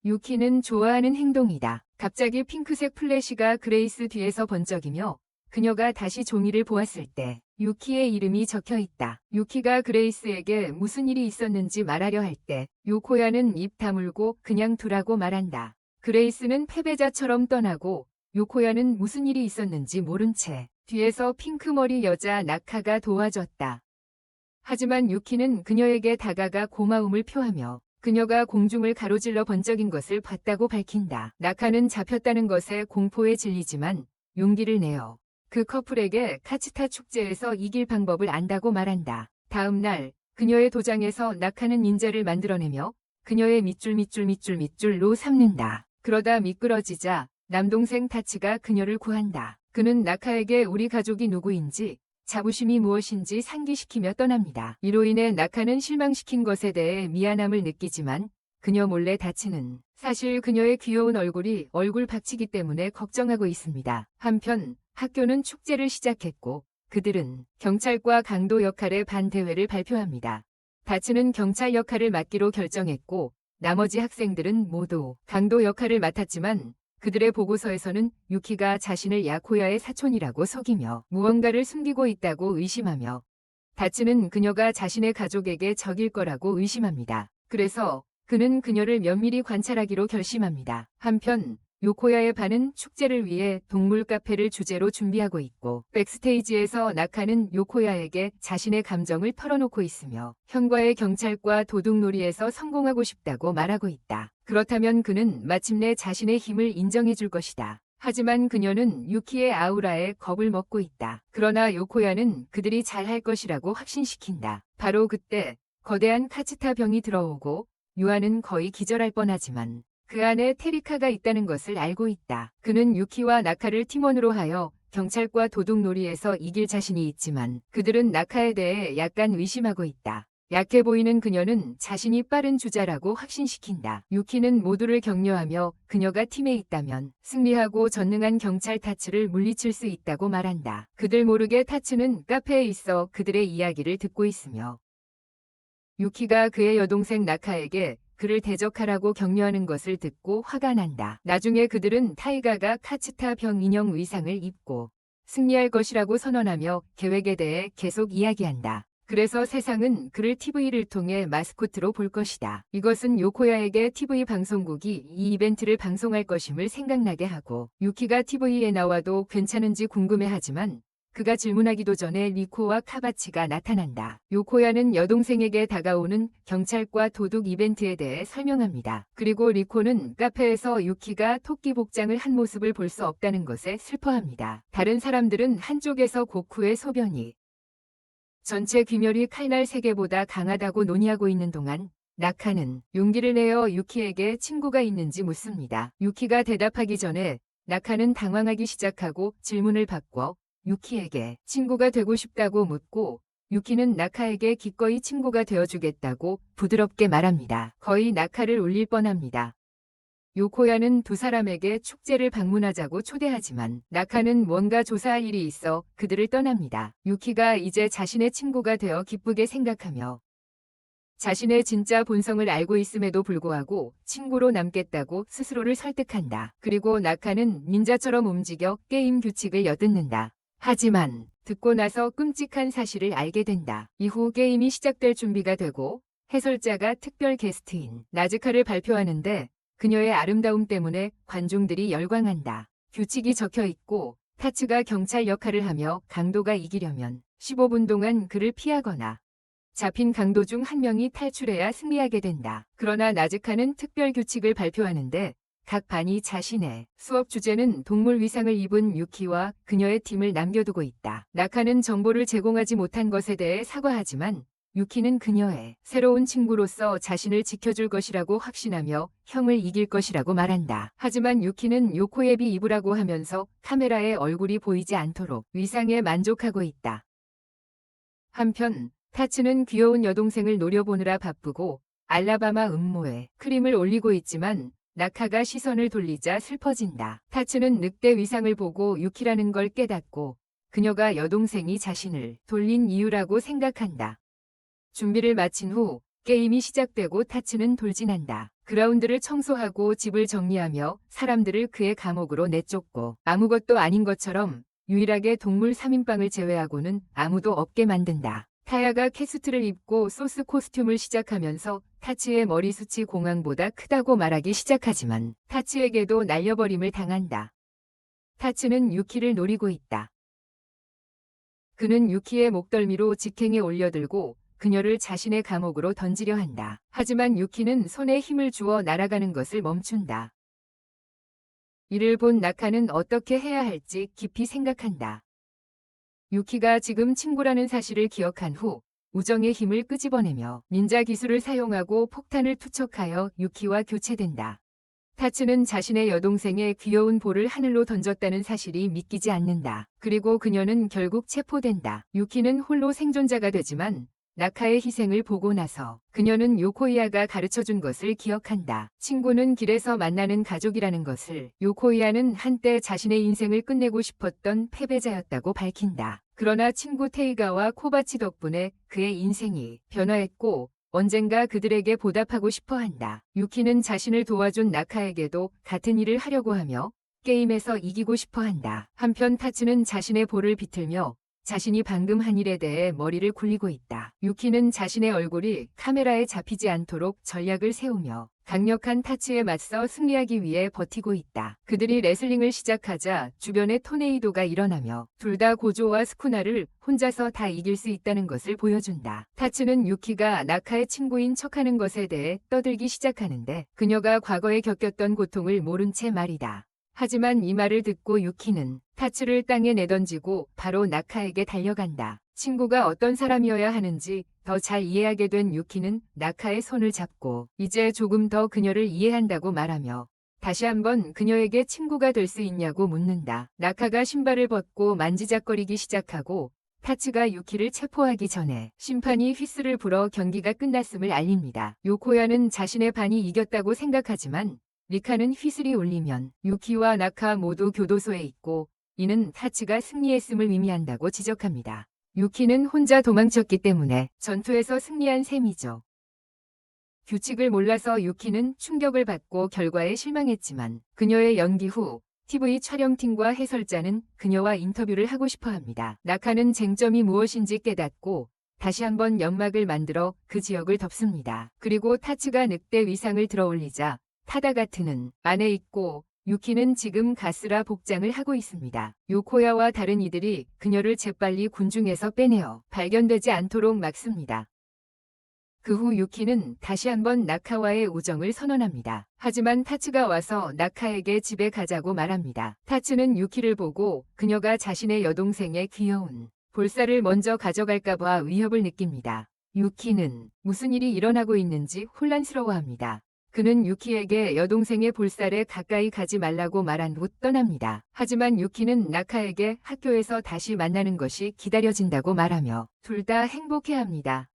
Speaker 1: 유키는 좋아하는 행동이다. 갑자기 핑크색 플래시가 그레이스 뒤에서 번쩍이며 그녀가 다시 종이를 보았을 때 유키의 이름이 적혀 있다. 유키가 그레이스에게 무슨 일이 있었는지 말하려 할 때 요코야는 입 다물고 그냥 두라고 말한다. 그레이스는 패배자처럼 떠나고 요코야는 무슨 일이 있었는지 모른 채 뒤에서 핑크머리 여자 나카가 도와줬다. 하지만 유키는 그녀에게 다가가 고마움을 표하며 그녀가 공중을 가로질러 번쩍인 것을 봤다고 밝힌다. 나카는 잡혔다는 것에 공포에 질리지만 용기를 내어 그 커플에게 카츠타 축제에서 이길 방법을 안다고 말한다. 다음 날 그녀의 도장에서 나카는 인자를 만들어내며 그녀의 밑줄로 삼는다. 그러다 미끄러지자 남동생 타치가 그녀를 구한다. 그는 나카에게 우리 가족이 누구인지 자부심이 무엇인지 상기시키며 떠납니다. 이로 인해 나카는 실망시킨 것에 대해 미안함을 느끼지만 그녀 몰래 타치는 사실 그녀의 귀여운 얼굴이 얼굴 박치기 때문에 걱정하고 있습니다. 한편 학교는 축제를 시작했고 그들은 경찰과 강도 역할의 반대회를 발표합니다. 다츠는 경찰 역할을 맡기로 결정했고 나머지 학생들은 모두 강도 역할을 맡았지만 그들의 보고서에서는 유키가 자신을 야코야의 사촌이라고 속이며 무언가를 숨기고 있다고 의심하며 다츠는 그녀가 자신의 가족에게 적일 거라고 의심합니다. 그래서 그는 그녀를 면밀히 관찰하기로 결심합니다. 한편 요코야의 반은 축제를 위해 동물 카페를 주제로 준비하고 있고 백스테이지에서 나카는 요코야에게 자신의 감정을 털어놓고 있으며 형과의 경찰과 도둑놀이에서 성공하고 싶다고 말하고 있다. 그렇다면 그는 마침내 자신의 힘을 인정해 줄 것이다. 하지만 그녀는 유키의 아우라에 겁을 먹고 있다. 그러나 요코야는 그들이 잘할 것이라고 확신시킨다. 바로 그때 거대한 카츠타 병이 들어오고 유아는 거의 기절할 뻔하지만 그 안에 테리카가 있다는 것을 알고 있다. 그는 유키와 나카를 팀원으로 하여 경찰과 도둑놀이에서 이길 자신이 있지만 그들은 나카에 대해 약간 의심하고 있다. 약해 보이는 그녀는 자신이 빠른 주자라고 확신시킨다. 유키는 모두를 격려하며 그녀가 팀에 있다면 승리하고 전능한 경찰 타츠를 물리칠 수 있다고 말한다. 그들 모르게 타츠는 카페에 있어 그들의 이야기를 듣고 있으며 유키가 그의 여동생 나카에게 그를 대적하라고 격려하는 것을 듣고 화가 난다. 나중에 그들은 타이가가 카츠타 병 인형 의상을 입고 승리할 것이라고 선언하며 계획에 대해 계속 이야기한다. 그래서 세상은 그를 TV를 통해 마스코트로 볼 것이다. 이것은 요코야에게 TV 방송국이 이 이벤트를 방송할 것임을 생각나게 하고 유키가 TV에 나와도 괜찮은지 궁금해하지만 그가 질문하기도 전에 리코와 카바치가 나타난다. 요코야는 여동생에게 다가오는 경찰과 도둑 이벤트에 대해 설명합니다. 그리고 리코는 카페에서 유키가 토끼 복장을 한 모습을 볼 수 없다는 것에 슬퍼합니다. 다른 사람들은 한쪽에서 고쿠의 소변이 전체 귀멸이 칼날 3개보다 강하다고 논의하고 있는 동안 나카는 용기를 내어 유키에게 친구가 있는지 묻습니다. 유키가 대답하기 전에 나카는 당황하기 시작하고 질문을 바꿔 유키에게 친구가 되고 싶다고 묻고 유키는 나카에게 기꺼이 친구가 되어주겠다고 부드럽게 말합니다. 거의 나카를 울릴 뻔합니다. 요코야는 두 사람에게 축제를 방문하자고 초대하지만 나카는 뭔가 조사할 일이 있어 그들을 떠납니다. 유키가 이제 자신의 친구가 되어 기쁘게 생각하며 자신의 진짜 본성을 알고 있음에도 불구하고 친구로 남겠다고 스스로를 설득한다. 그리고 나카는 닌자처럼 움직여 게임 규칙을 엿듣는다. 하지만 듣고 나서 끔찍한 사실을 알게 된다. 이후 게임이 시작될 준비가 되고 해설자가 특별 게스트인 나즈카를 발표하는데 그녀의 아름다움 때문에 관중들이 열광한다. 규칙이 적혀 있고 타츠가 경찰 역할을 하며 강도가 이기려면 15분 동안 그를 피하거나 잡힌 강도 중 한 명이 탈출해야 승리하게 된다. 그러나 나즈카는 특별 규칙을 발표하는데 각 반이 자신의 수업 주제는 동물 위상을 입은 유키와 그녀의 팀을 남겨두고 있다. 나카는 정보를 제공하지 못한 것에 대해 사과하지만 유키는 그녀의 새로운 친구로서 자신을 지켜줄 것이라고 확신하며 형을 이길 것이라고 말한다. 하지만 유키는 요코에비 입으라고 하면서 카메라에 얼굴이 보이지 않도록 위상에 만족하고 있다. 한편 타츠는 귀여운 여동생을 노려보느라 바쁘고 알라바마 음모에 크림을 올리고 있지만 나카가 시선을 돌리자 슬퍼진다. 타츠는 늑대 위상을 보고 유키라는 걸 깨닫고 그녀가 여동생이 자신을 돌린 이유라고 생각한다. 준비를 마친 후 게임이 시작되고 타츠는 돌진한다. 그라운드를 청소하고 집을 정리하며 사람들을 그의 감옥으로 내쫓고 아무것도 아닌 것처럼 유일하게 동물 3인방을 제외하고는 아무도 없게 만든다. 타야가 캐스트를 입고 소스 코스튬을 시작하면서 타츠의 머리숱이 공항보다 크다고 말하기 시작하지만 타츠에게도 날려버림을 당한다. 타츠는 유키를 노리고 있다. 그는 유키의 목덜미로 직행에 올려들고 그녀를 자신의 감옥으로 던지려 한다. 하지만 유키는 손에 힘을 주어 날아가는 것을 멈춘다. 이를 본 나카는 어떻게 해야 할지 깊이 생각한다. 유키가 지금 친구라는 사실을 기억한 후 우정의 힘을 끄집어내며 닌자 기술을 사용하고 폭탄을 투척하여 유키와 교체된다. 타츠는 자신의 여동생의 귀여운 볼을 하늘로 던졌다는 사실이 믿기지 않는다. 그리고 그녀는 결국 체포된다. 유키는 홀로 생존자가 되지만 나카의 희생을 보고 나서 그녀는 요코이아가 가르쳐준 것을 기억한다. 친구는 길에서 만나는 가족이라는 것을 요코이아는 한때 자신의 인생을 끝내고 싶었던 패배자였다고 밝힌다. 그러나 친구 테이가와 코바치 덕분에 그의 인생이 변화했고 언젠가 그들에게 보답하고 싶어한다. 유키는 자신을 도와준 나카에게도 같은 일을 하려고 하며 게임에서 이기고 싶어한다. 한편 타츠는 자신의 볼을 비틀며 자신이 방금 한 일에 대해 머리를 굴리고 있다. 유키는 자신의 얼굴이 카메라에 잡히지 않도록 전략을 세우며 강력한 타츠에 맞서 승리하기 위해 버티고 있다. 그들이 레슬링을 시작하자 주변에 토네이도가 일어나며 둘 다 고조와 스쿠나를 혼자서 다 이길 수 있다는 것을 보여준다. 타츠는 유키가 나카의 친구인 척하는 것에 대해 떠들기 시작하는데 그녀가 과거에 겪었던 고통을 모른 채 말이다. 하지만 이 말을 듣고 유키는 타츠를 땅에 내던지고 바로 나카에게 달려간다. 친구가 어떤 사람이어야 하는지 더 잘 이해하게 된 유키는 나카의 손을 잡고 이제 조금 더 그녀를 이해한다고 말하며 다시 한번 그녀에게 친구가 될 수 있냐고 묻는다. 나카가 신발을 벗고 만지작거리기 시작하고 타츠가 유키를 체포하기 전에 심판이 휘슬을 불어 경기가 끝났음을 알립니다. 요코야는 자신의 반이 이겼다고 생각하지만 리카는 휘슬이 울리면 유키와 나카 모두 교도소에 있고 이는 타츠가 승리했음을 의미한다고 지적합니다. 유키는 혼자 도망쳤기 때문에 전투에서 승리한 셈이죠. 규칙을 몰라서 유키는 충격을 받고 결과에 실망했지만 그녀의 연기 후 TV 촬영팀과 해설자는 그녀와 인터뷰를 하고 싶어 합니다. 나카는 쟁점이 무엇인지 깨닫고 다시 한번 연막을 만들어 그 지역을 덮습니다. 그리고 타츠가 늑대 위상을 들어올리자 타다가트는 안에 있고 유키는 지금 가스라 복장을 하고 있습니다. 요코야와 다른 이들이 그녀를 재빨리 군중에서 빼내어 발견되지 않도록 막습니다. 그 후 유키는 다시 한번 나카와의 우정을 선언합니다. 하지만 타츠가 와서 나카에게 집에 가자고 말합니다. 타츠는 유키를 보고 그녀가 자신의 여동생의 귀여운 볼살을 먼저 가져갈까 봐 위협을 느낍니다. 유키는 무슨 일이 일어나고 있는지 혼란스러워합니다. 그는 유키에게 여동생의 볼살에 가까이 가지 말라고 말한 후 떠납니다. 하지만 유키는 나카에게 학교에서 다시 만나는 것이 기다려진다고 말하며 둘 다 행복해합니다.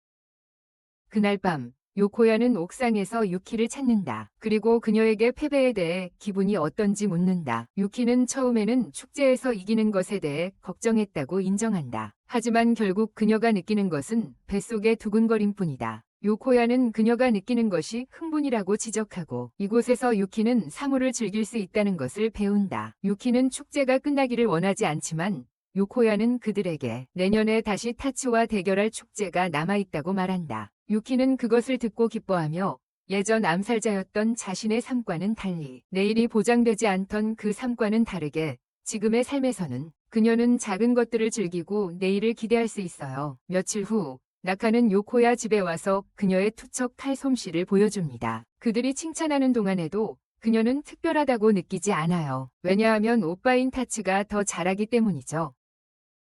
Speaker 1: 그날 밤 요코야는 옥상에서 유키를 찾는다. 그리고 그녀에게 패배에 대해 기분이 어떤지 묻는다. 유키는 처음에는 축제에서 이기는 것에 대해 걱정했다고 인정한다. 하지만 결국 그녀가 느끼는 것은 뱃속의 두근거림뿐이다. 요코야는 그녀가 느끼는 것이 흥분이라고 지적하고 이곳에서 유키는 사물을 즐길 수 있다는 것을 배운다. 유키는 축제가 끝나기를 원하지 않지만 요코야는 그들에게 내년에 다시 타츠와 대결할 축제가 남아있다고 말한다. 유키는 그것을 듣고 기뻐하며 예전 암살자였던 자신의 삶과는 달리 내일이 보장되지 않던 그 삶과는 다르게 지금의 삶에서는 그녀는 작은 것들을 즐기고 내일을 기대할 수 있어요. 며칠 후 나카는 요코야 집에 와서 그녀의 투척 칼 솜씨를 보여줍니다. 그들이 칭찬하는 동안에도 그녀는 특별하다고 느끼지 않아요. 왜냐하면 오빠인 타츠가 더 잘하기 때문이죠.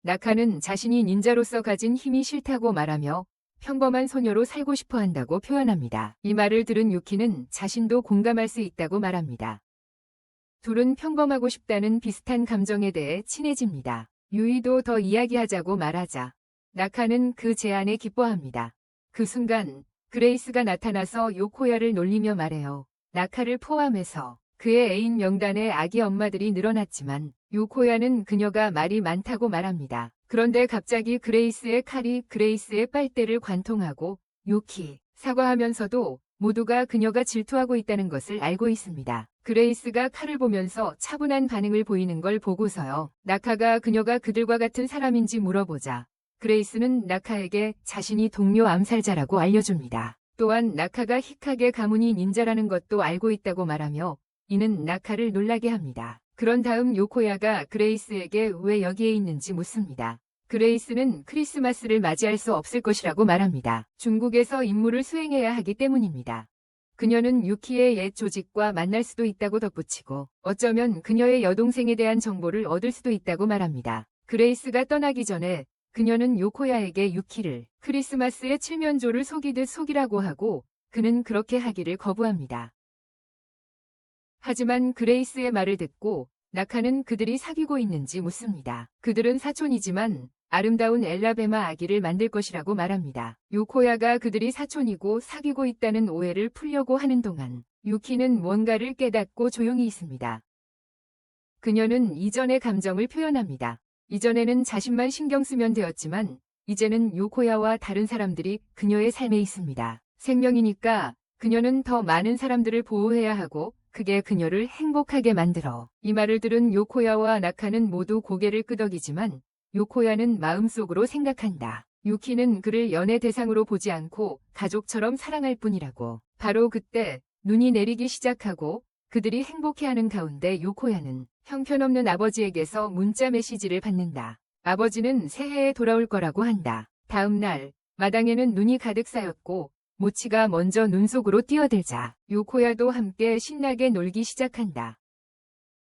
Speaker 1: 나카는 자신이 닌자로서 가진 힘이 싫다고 말하며 평범한 소녀로 살고 싶어 한다고 표현합니다. 이 말을 들은 유키는 자신도 공감할 수 있다고 말합니다. 둘은 평범하고 싶다는 비슷한 감정에 대해 친해집니다. 유이도 더 이야기하자고 말하자 나카는 그 제안에 기뻐합니다. 그 순간 그레이스가 나타나서 요코야를 놀리며 말해요. 나카를 포함해서 그의 애인 명단에 아기 엄마들이 늘어났지만 요코야는 그녀가 말이 많다고 말합니다. 그런데 갑자기 그레이스의 칼이 그레이스의 빨대를 관통하고 요키 사과하면서도 모두가 그녀가 질투하고 있다는 것을 알고 있습니다. 그레이스가 칼을 보면서 차분한 반응을 보이는 걸 보고서요. 나카가 그녀가 그들과 같은 사람인지 물어보자 그레이스는 나카에게 자신이 동료 암살자라고 알려줍니다. 또한 나카가 히카게 가문이 닌자라는 것도 알고 있다고 말하며 이는 나카를 놀라게 합니다. 그런 다음 요코야가 그레이스에게 왜 여기에 있는지 묻습니다. 그레이스는 크리스마스를 맞이할 수 없을 것이라고 말합니다. 중국에서 임무를 수행해야 하기 때문입니다. 그녀는 유키의 옛 조직과 만날 수도 있다고 덧붙이고 어쩌면 그녀의 여동생에 대한 정보를 얻을 수도 있다고 말합니다. 그레이스가 떠나기 전에 그녀는 요코야에게 유키를 크리스마스의 칠면조를 속이듯 속이라고 하고 그는 그렇게 하기를 거부합니다. 하지만 그레이스의 말을 듣고 나카는 그들이 사귀고 있는지 묻습니다. 그들은 사촌이지만 아름다운 엘라베마 아기를 만들 것이라고 말합니다. 요코야가 그들이 사촌이고 사귀고 있다는 오해를 풀려고 하는 동안 유키는 뭔가를 깨닫고 조용히 있습니다. 그녀는 이전의 감정을 표현합니다. 이전에는 자신만 신경 쓰면 되었지만 이제는 요코야와 다른 사람들이 그녀의 삶에 있습니다. 생명이니까 그녀는 더 많은 사람들을 보호해야 하고 그게 그녀를 행복하게 만들어. 이 말을 들은 요코야와 나카는 모두 고개를 끄덕이지만 요코야는 마음속으로 생각한다. 유키는 그를 연애 대상으로 보지 않고 가족처럼 사랑할 뿐이라고. 바로 그때 눈이 내리기 시작하고 그들이 행복해하는 가운데 요코야는 형편없는 아버지에게서 문자 메시지를 받는다. 아버지는 새해에 돌아올 거라고 한다. 다음 날 마당에는 눈이 가득 쌓였고 모치가 먼저 눈 속으로 뛰어들자 요코야도 함께 신나게 놀기 시작한다.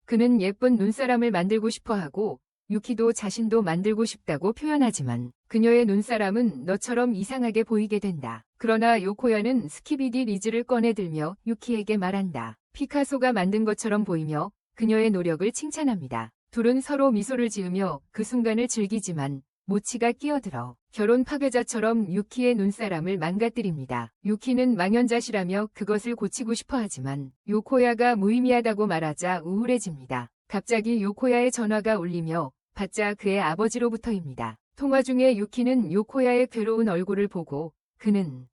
Speaker 1: 그는 예쁜 눈사람을 만들고 싶어하고 유키도 자신도 만들고 싶다고 표현하지만 그녀의 눈사람은 너처럼 이상하게 보이게 된다. 그러나 요코야는 스키비디 리즈를 꺼내들며 유키에게 말한다. 피카소가 만든 것처럼 보이며 그녀의 노력을 칭찬합니다. 둘은 서로 미소를 지으며 그 순간을 즐기지만 모치가 끼어들어 결혼 파괴자처럼 유키의 눈사람을 망가뜨립니다. 유키는 망연자실하며 그것을 고치고 싶어하지만 요코야가 무의미하다고 말하자 우울해집니다. 갑자기 요코야의 전화가 울리며 받자 그의 아버지로부터입니다. 통화 중에 유키는 요코야의 괴로운 얼굴을 보고 그는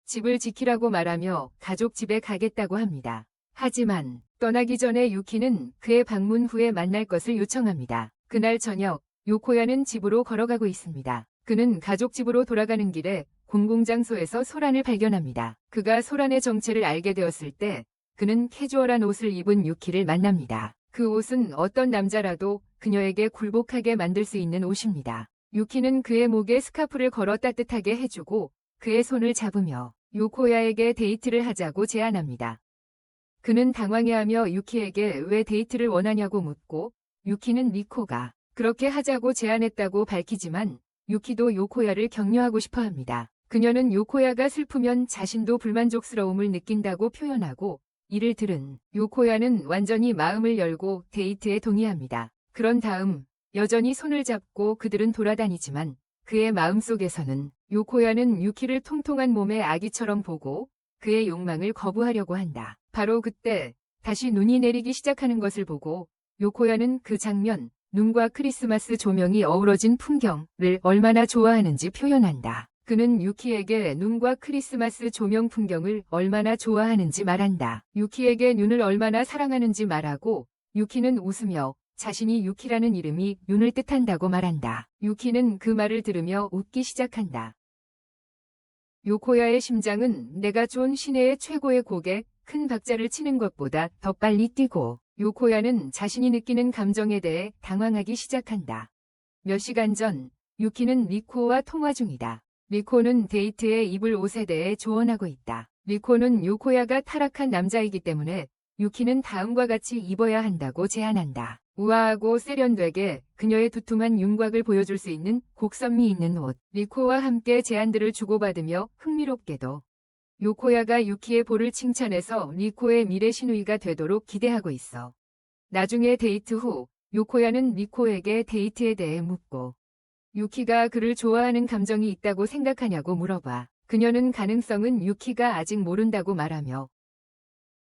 Speaker 1: 집을 지키라고 말하며 가족 집에 가겠다고 합니다. 하지만 떠나기 전에 유키는 그의 방문 후에 만날 것을 요청합니다. 그날 저녁 요코야는 집으로 걸어가고 있습니다. 그는 가족 집으로 돌아가는 길에 공공장소에서 소란을 발견합니다. 그가 소란의 정체를 알게 되었을 때 그는 캐주얼한 옷을 입은 유키를 만납니다. 그 옷은 어떤 남자라도 그녀에게 굴복하게 만들 수 있는 옷입니다. 유키는 그의 목에 스카프를 걸어 따뜻하게 해주고 그의 손을 잡으며 요코야에게 데이트를 하자고 제안합니다. 그는 당황해하며 유키에게 왜 데이트를 원하냐고 묻고 유키는 리코가 그렇게 하자고 제안했다고 밝히지만 유키도 요코야를 격려하고 싶어합니다. 그녀는 요코야가 슬프면 자신도 불만족스러움을 느낀다고 표현하고 이를 들은 요코야는 완전히 마음을 열고 데이트에 동의합니다. 그런 다음 여전히 손을 잡고 그들은 돌아다니지만 그의 마음속에서는 요코야는 유키를 통통한 몸의 아기처럼 보고 그의 욕망을 거부하려고 한다. 바로 그때 다시 눈이 내리기 시작하는 것을 보고 요코야는 그 장면, 눈과 크리스마스 조명이 어우러진 풍경을 얼마나 좋아하는지 표현한다. 그는 유키에게 눈과 크리스마스 조명 풍경을 얼마나 좋아하는지 말한다. 유키에게 눈을 얼마나 사랑하는지 말하고 유키는 웃으며 자신이 유키라는 이름이 눈을 뜻한다고 말한다. 유키는 그 말을 들으며 웃기 시작한다. 요코야의 심장은 내가 쏜 시내의 최고의 곡에 큰 박자를 치는 것보다 더 빨리 뛰고 요코야는 자신이 느끼는 감정에 대해 당황하기 시작한다. 몇 시간 전 유키는 리코와 통화 중이다. 리코는 데이트에 입을 옷에 대해 조언하고 있다. 리코는 요코야가 타락한 남자이기 때문에 유키는 다음과 같이 입어야 한다고 제안한다. 우아하고 세련되게 그녀의 두툼한 윤곽을 보여줄 수 있는 곡선미 있는 옷. 리코와 함께 제안들을 주고받으며 흥미롭게도 요코야가 유키의 볼을 칭찬해서 리코의 미래 시누이가 되도록 기대하고 있어. 나중에 데이트 후 요코야는 리코에게 데이트에 대해 묻고 유키가 그를 좋아하는 감정이 있다고 생각하냐고 물어봐. 그녀는 가능성은 유키가 아직 모른다고 말하며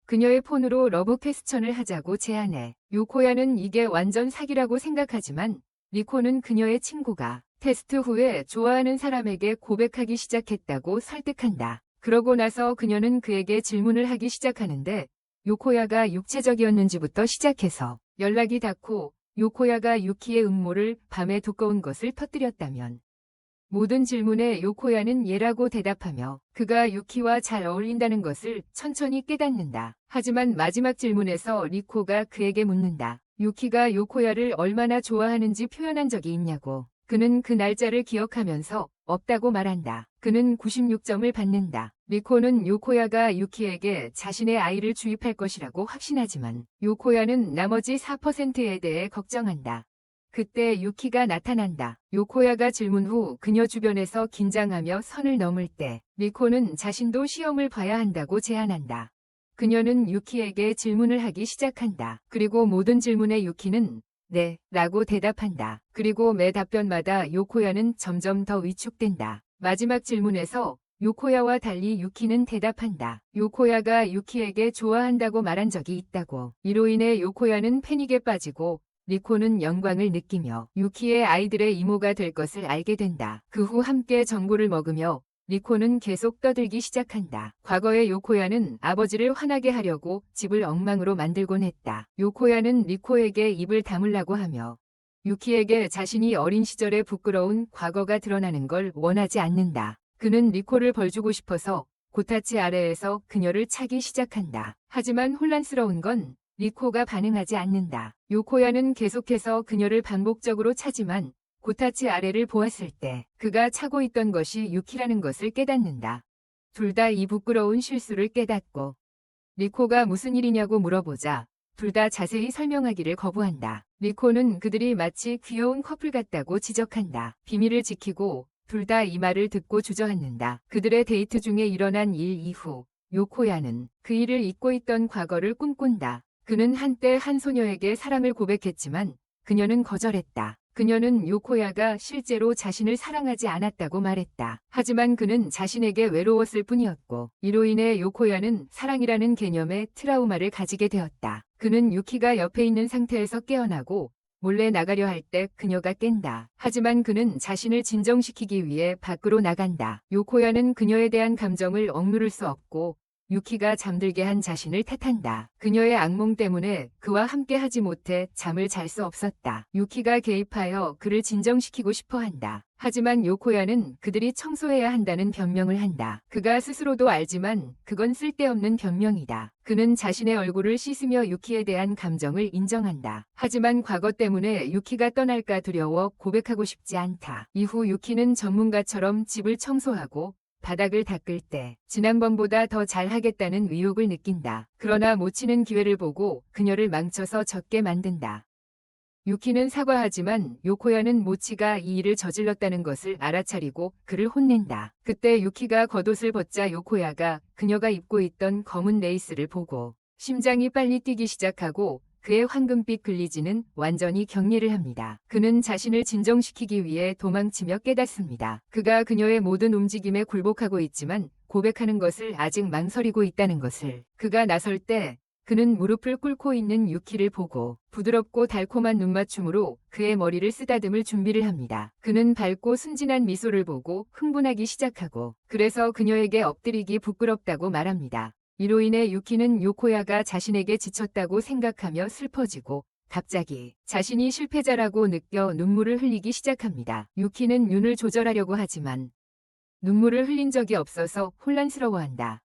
Speaker 1: 그녀의 폰으로 러브 퀘스천을 하자고 제안해. 요코야는 이게 완전 사기라고 생각하지만 리코는 그녀의 친구가 테스트 후에 좋아하는 사람에게 고백하기 시작했다고 설득한다. 그러고 나서 그녀는 그에게 질문을 하기 시작하는데 요코야가 육체적이었는지부터 시작해서 연락이 닿고 요코야가 유키의 음모를 밤에 두꺼운 것을 터뜨렸다면 모든 질문에 요코야는 예라고 대답하며 그가 유키와 잘 어울린다는 것을 천천히 깨닫는다. 하지만 마지막 질문에서 리코가 그에게 묻는다. 유키가 요코야를 얼마나 좋아하는지 표현한 적이 있냐고. 그는 그 날짜를 기억하면서 없다고 말한다. 그는 96점을 받는다. 리코는 요코야가 유키에게 자신의 아이를 주입할 것이라고 확신하지만 요코야는 나머지 4%에 대해 걱정한다. 그때 유키가 나타난다. 요코야가 질문 후 그녀 주변에서 긴장하며 선을 넘을 때 리코는 자신도 시험을 봐야 한다고 제안한다. 그녀는 유키에게 질문을 하기 시작한다. 그리고 모든 질문에 유키는 네, 라고 대답한다. 그리고 매 답변마다 요코야는 점점 더 위축된다. 마지막 질문에서 요코야와 달리 유키는 대답한다. 요코야가 유키에게 좋아한다고 말한 적이 있다고. 이로 인해 요코야는 패닉에 빠지고 리코는 영광을 느끼며 유키의 아이들의 이모가 될 것을 알게 된다. 그 후 함께 전골을 먹으며 리코는 계속 떠들기 시작한다. 과거의 요코야는 아버지를 화나게 하려고 집을 엉망으로 만들곤 했다. 요코야는 리코에게 입을 다물라고 하며 유키에게 자신이 어린 시절의 부끄러운 과거가 드러나는 걸 원하지 않는다. 그는 리코를 벌주고 싶어서 고타치 아래에서 그녀를 차기 시작한다. 하지만 혼란스러운 건 리코가 반응하지 않는다. 요코야는 계속해서 그녀를 반복적으로 차지만 고타치 아래를 보았을 때 그가 차고 있던 것이 유키라는 것을 깨닫는다. 둘 다 이 부끄러운 실수를 깨닫고 리코가 무슨 일이냐고 물어보자 둘 다 자세히 설명하기를 거부한다. 리코는 그들이 마치 귀여운 커플 같다고 지적한다. 비밀을 지키고 둘 다 이 말을 듣고 주저앉는다. 그들의 데이트 중에 일어난 일 이후 요코야는 그 일을 잊고 있던 과거를 꿈꾼다. 그는 한때 한 소녀에게 사랑을 고백했지만 그녀는 거절했다. 그녀는 요코야가 실제로 자신을 사랑하지 않았다고 말했다. 하지만 그는 자신에게 외로웠을 뿐이었고 이로 인해 요코야는 사랑이라는 개념에 트라우마를 가지게 되었다. 그는 유키가 옆에 있는 상태에서 깨어나고 몰래 나가려 할 때 그녀가 깬다. 하지만 그는 자신을 진정시키기 위해 밖으로 나간다. 요코야는 그녀에 대한 감정을 억누를 수 없고 유키가 잠들게 한 자신을 탓한다. 그녀의 악몽 때문에 그와 함께 하지 못해 잠을 잘 수 없었다. 유키가 개입하여 그를 진정시키고 싶어 한다. 하지만 요코야는 그들이 청소해야 한다는 변명을 한다. 그가 스스로도 알지만 그건 쓸데없는 변명이다. 그는 자신의 얼굴을 씻으며 유키에 대한 감정을 인정한다. 하지만 과거 때문에 유키가 떠날까 두려워 고백하고 싶지 않다. 이후 유키는 전문가처럼 집을 청소하고 바닥을 닦을 때 지난번보다 더 잘하겠다는 의욕을 느낀다. 그러나 못 치는 기회를 보고 그녀를 망쳐서 졌게 만든다. 유키는 사과하지만 요코야는 모치가 이 일을 저질렀다는 것을 알아차리고 그를 혼낸다. 그때 유키가 겉옷을 벗자 요코야가 그녀가 입고 있던 검은 레이스를 보고 심장이 빨리 뛰기 시작하고 그의 황금빛 글리지는 완전히 경례를 합니다. 그는 자신을 진정시키기 위해 도망치며 깨닫습니다. 그가 그녀의 모든 움직임에 굴복하고 있지만 고백하는 것을 아직 망설이고 있다는 것을. 그가 나설 때 그는 무릎을 꿇고 있는 유키를 보고 부드럽고 달콤한 눈맞춤으로 그의 머리를 쓰다듬을 준비를 합니다. 그는 밝고 순진한 미소를 보고 흥분하기 시작하고 그래서 그녀에게 엎드리기 부끄럽다고 말합니다. 이로 인해 유키는 요코야가 자신에게 지쳤다고 생각하며 슬퍼지고 갑자기 자신이 실패자라고 느껴 눈물을 흘리기 시작합니다. 유키는 눈을 조절하려고 하지만 눈물을 흘린 적이 없어서 혼란스러워한다.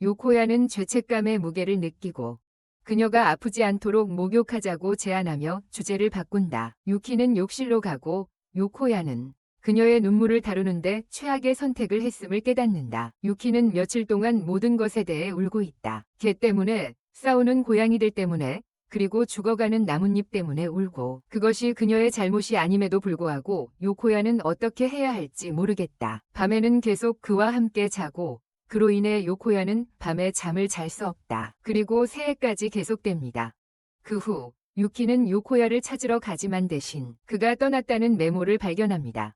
Speaker 1: 요코야는 죄책감의 무게를 느끼고 그녀가 아프지 않도록 목욕하자고 제안하며 주제를 바꾼다. 유키는 욕실로 가고 요코야는 그녀의 눈물을 다루는데 최악의 선택을 했음을 깨닫는다. 유키는 며칠 동안 모든 것에 대해 울고 있다. 개 때문에, 싸우는 고양이들 때문에, 그리고 죽어가는 나뭇잎 때문에 울고 그것이 그녀의 잘못이 아님에도 불구하고 요코야는 어떻게 해야 할지 모르겠다. 밤에는 계속 그와 함께 자고 그로 인해 요코야는 밤에 잠을 잘 수 없다. 그리고 새해까지 계속됩니다. 그 후 유키는 요코야를 찾으러 가지만 대신 그가 떠났다는 메모를 발견합니다.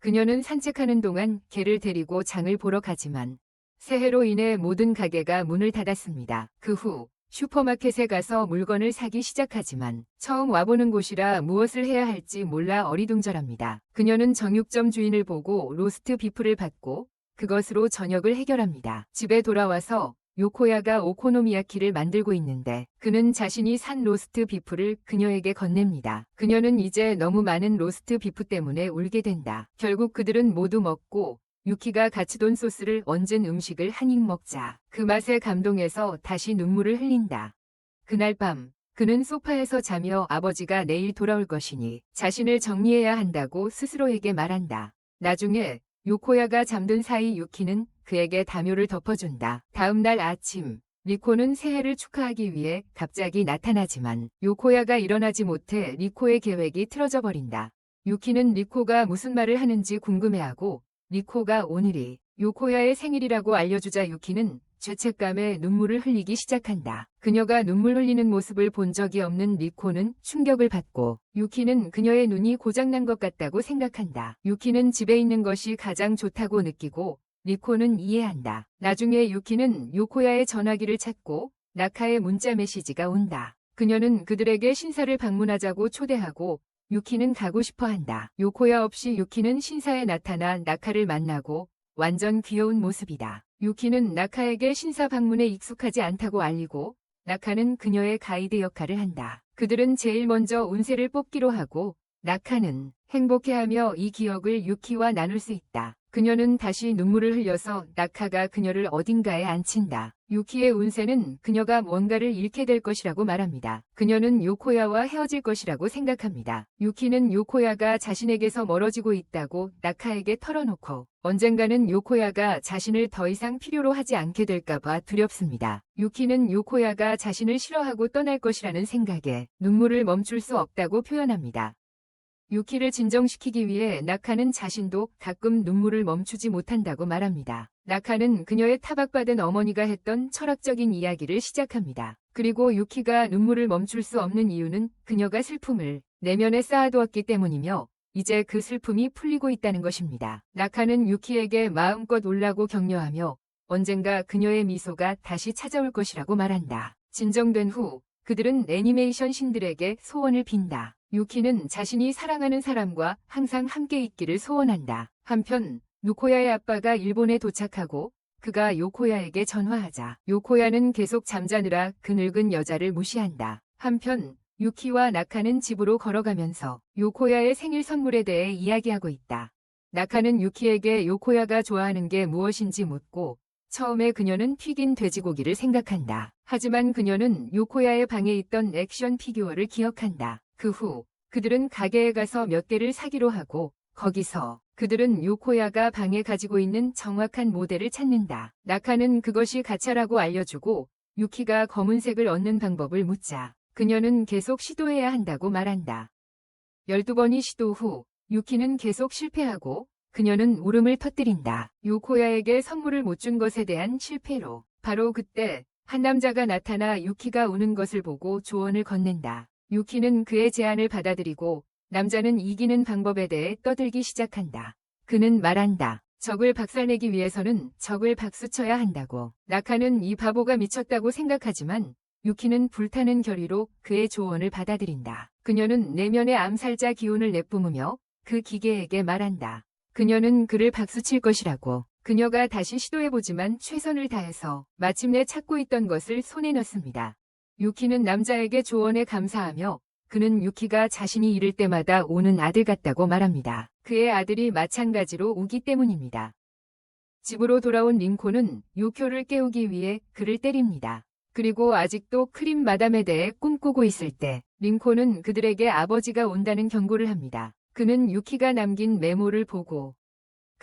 Speaker 1: 그녀는 산책하는 동안 개를 데리고 장을 보러 가지만 새해로 인해 모든 가게가 문을 닫았습니다. 그 후 슈퍼마켓에 가서 물건을 사기 시작하지만 처음 와보는 곳이라 무엇을 해야 할지 몰라 어리둥절합니다. 그녀는 정육점 주인을 보고 로스트 비프를 받고 그것으로 저녁을 해결합니다. 집에 돌아와서 요코야가 오코노미야키를 만들고 있는데 그는 자신이 산 로스트 비프를 그녀에게 건넵니다. 그녀는 이제 너무 많은 로스트 비프 때문에 울게 된다. 결국 그들은 모두 먹고 유키가 가츠돈 소스를 얹은 음식을 한 입 먹자 그 맛에 감동해서 다시 눈물을 흘린다. 그날 밤 그는 소파에서 자며 아버지가 내일 돌아올 것이니 자신을 정리해야 한다고 스스로에게 말한다. 나중에 요코야가 잠든 사이 유키는 그에게 담요를 덮어준다. 다음 날 아침 리코는 새해를 축하하기 위해 갑자기 나타나지만 요코야가 일어나지 못해 리코의 계획이 틀어져 버린다. 유키는 리코가 무슨 말을 하는지 궁금해하고 리코가 오늘이 요코야의 생일이라고 알려주자 유키는 죄책감에 눈물을 흘리기 시작한다. 그녀가 눈물 흘리는 모습을 본 적이 없는 리코는 충격을 받고 유키는 그녀의 눈이 고장난 것 같다고 생각한다. 유키는 집에 있는 것이 가장 좋다고 느끼고 리코는 이해한다. 나중에 유키는 요코야의 전화기를 찾고 나카의 문자 메시지가 온다. 그녀는 그들에게 신사를 방문하자고 초대하고 유키는 가고 싶어 한다. 요코야 없이 유키는 신사에 나타나 나카를 만나고 완전 귀여운 모습이다. 유키는 나카에게 신사 방문에 익숙하지 않다고 알리고 나카는 그녀의 가이드 역할을 한다. 그들은 제일 먼저 운세를 뽑기로 하고 나카는 행복해하며 이 기억을 유키와 나눌 수 있다. 그녀는 다시 눈물을 흘려서 나카가 그녀를 어딘가에 앉힌다. 유키의 운세는 그녀가 뭔가를 잃게 될 것이라고 말합니다. 그녀는 요코야와 헤어질 것이라고 생각합니다. 유키는 요코야가 자신에게서 멀어지고 있다고 나카에게 털어놓고 언젠가는 요코야가 자신을 더 이상 필요로 하지 않게 될까봐 두렵습니다. 유키는 요코야가 자신을 싫어하고 떠날 것이라는 생각에 눈물을 멈출 수 없다고 표현합니다. 유키를 진정시키기 위해 나카는 자신도 가끔 눈물을 멈추지 못한다고 말합니다. 나카는 그녀의 타박받은 어머니가 했던 철학적인 이야기를 시작합니다. 그리고 유키가 눈물을 멈출 수 없는 이유는 그녀가 슬픔을 내면에 쌓아두었기 때문이며 이제 그 슬픔이 풀리고 있다는 것입니다. 나카는 유키에게 마음껏 울라고 격려하며 언젠가 그녀의 미소가 다시 찾아올 것이라고 말한다. 진정된 후 그들은 애니메이션 신들에게 소원을 빈다. 유키는 자신이 사랑하는 사람과 항상 함께 있기를 소원한다. 한편 누코야의 아빠가 일본에 도착하고 그가 요코야에게 전화하자 요코야는 계속 잠자느라 그 늙은 여자를 무시한다. 한편 유키와 나카는 집으로 걸어가면서 요코야의 생일 선물에 대해 이야기하고 있다. 나카는 유키에게 요코야가 좋아하는 게 무엇인지 묻고 처음에 그녀는 튀긴 돼지고기를 생각한다. 하지만 그녀는 요코야의 방에 있던 액션 피규어를 기억한다. 그 후 그들은 가게에 가서 몇 개를 사기로 하고 거기서 그들은 요코야가 방에 가지고 있는 정확한 모델을 찾는다. 나카는 그것이 가차라고 알려주고 유키가 검은색을 얻는 방법을 묻자 그녀는 계속 시도해야 한다고 말한다. 12번이 시도 후 유키는 계속 실패하고 그녀는 울음을 터뜨린다. 요코야에게 선물을 못 준 것에 대한 실패로 바로 그때 한 남자가 나타나 유키가 우는 것을 보고 조언을 건넨다. 유키는 그의 제안을 받아들이고 남자는 이기는 방법에 대해 떠들기 시작한다. 그는 말한다. 적을 박살내기 위해서는 적을 박수쳐야 한다고. 나카는 이 바보가 미쳤다고 생각하지만 유키는 불타는 결의로 그의 조언을 받아들인다. 그녀는 내면의 암살자 기운을 내뿜으며 그 기계에게 말한다. 그녀는 그를 박수칠 것이라고. 그녀가 다시 시도해보지만 최선을 다해서 마침내 찾고 있던 것을 손에 넣습니다. 유키는 남자에게 조언에 감사하며 그는 유키가 자신이 잃을 때마다 오는 아들 같다고 말합니다. 그의 아들이 마찬가지로 우기 때문입니다. 집으로 돌아온 링코는 요쿄를 깨우기 위해 그를 때립니다. 그리고 아직도 크림 마담에 대해 꿈꾸고 있을 때 링코는 그들에게 아버지가 온다는 경고를 합니다. 그는 유키가 남긴 메모를 보고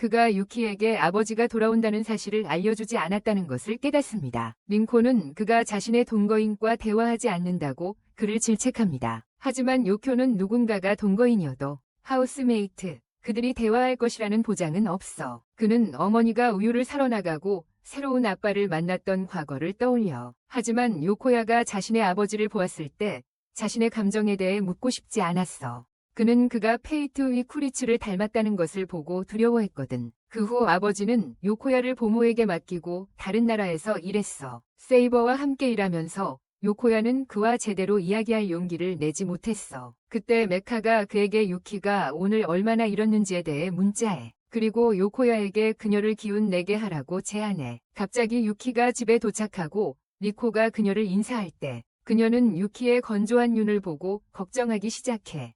Speaker 1: 그가 유키에게 아버지가 돌아온다는 사실을 알려주지 않았다는 것을 깨닫습니다. 링코는 그가 자신의 동거인과 대화하지 않는다고 그를 질책합니다. 하지만 요쿄는 누군가가 동거인이어도 하우스메이트, 그들이 대화할 것이라는 보장은 없어. 그는 어머니가 우유를 사러 나가고 새로운 아빠를 만났던 과거를 떠올려. 하지만 요코야가 자신의 아버지를 보았을 때 자신의 감정에 대해 묻고 싶지 않았어. 그는 그가 페이트 위 쿠리츠를 닮았다는 것을 보고 두려워했거든. 그 후 아버지는 요코야를 보모에게 맡기고 다른 나라에서 일했어. 세이버와 함께 일하면서 요코야는 그와 제대로 이야기할 용기를 내지 못했어. 그때 메카가 그에게 유키가 오늘 얼마나 잃었는지에 대해 문자해. 그리고 요코야에게 그녀를 기운내게 하라고 제안해. 갑자기 유키가 집에 도착하고 리코가 그녀를 인사할 때 그녀는 유키의 건조한 눈을 보고 걱정하기 시작해.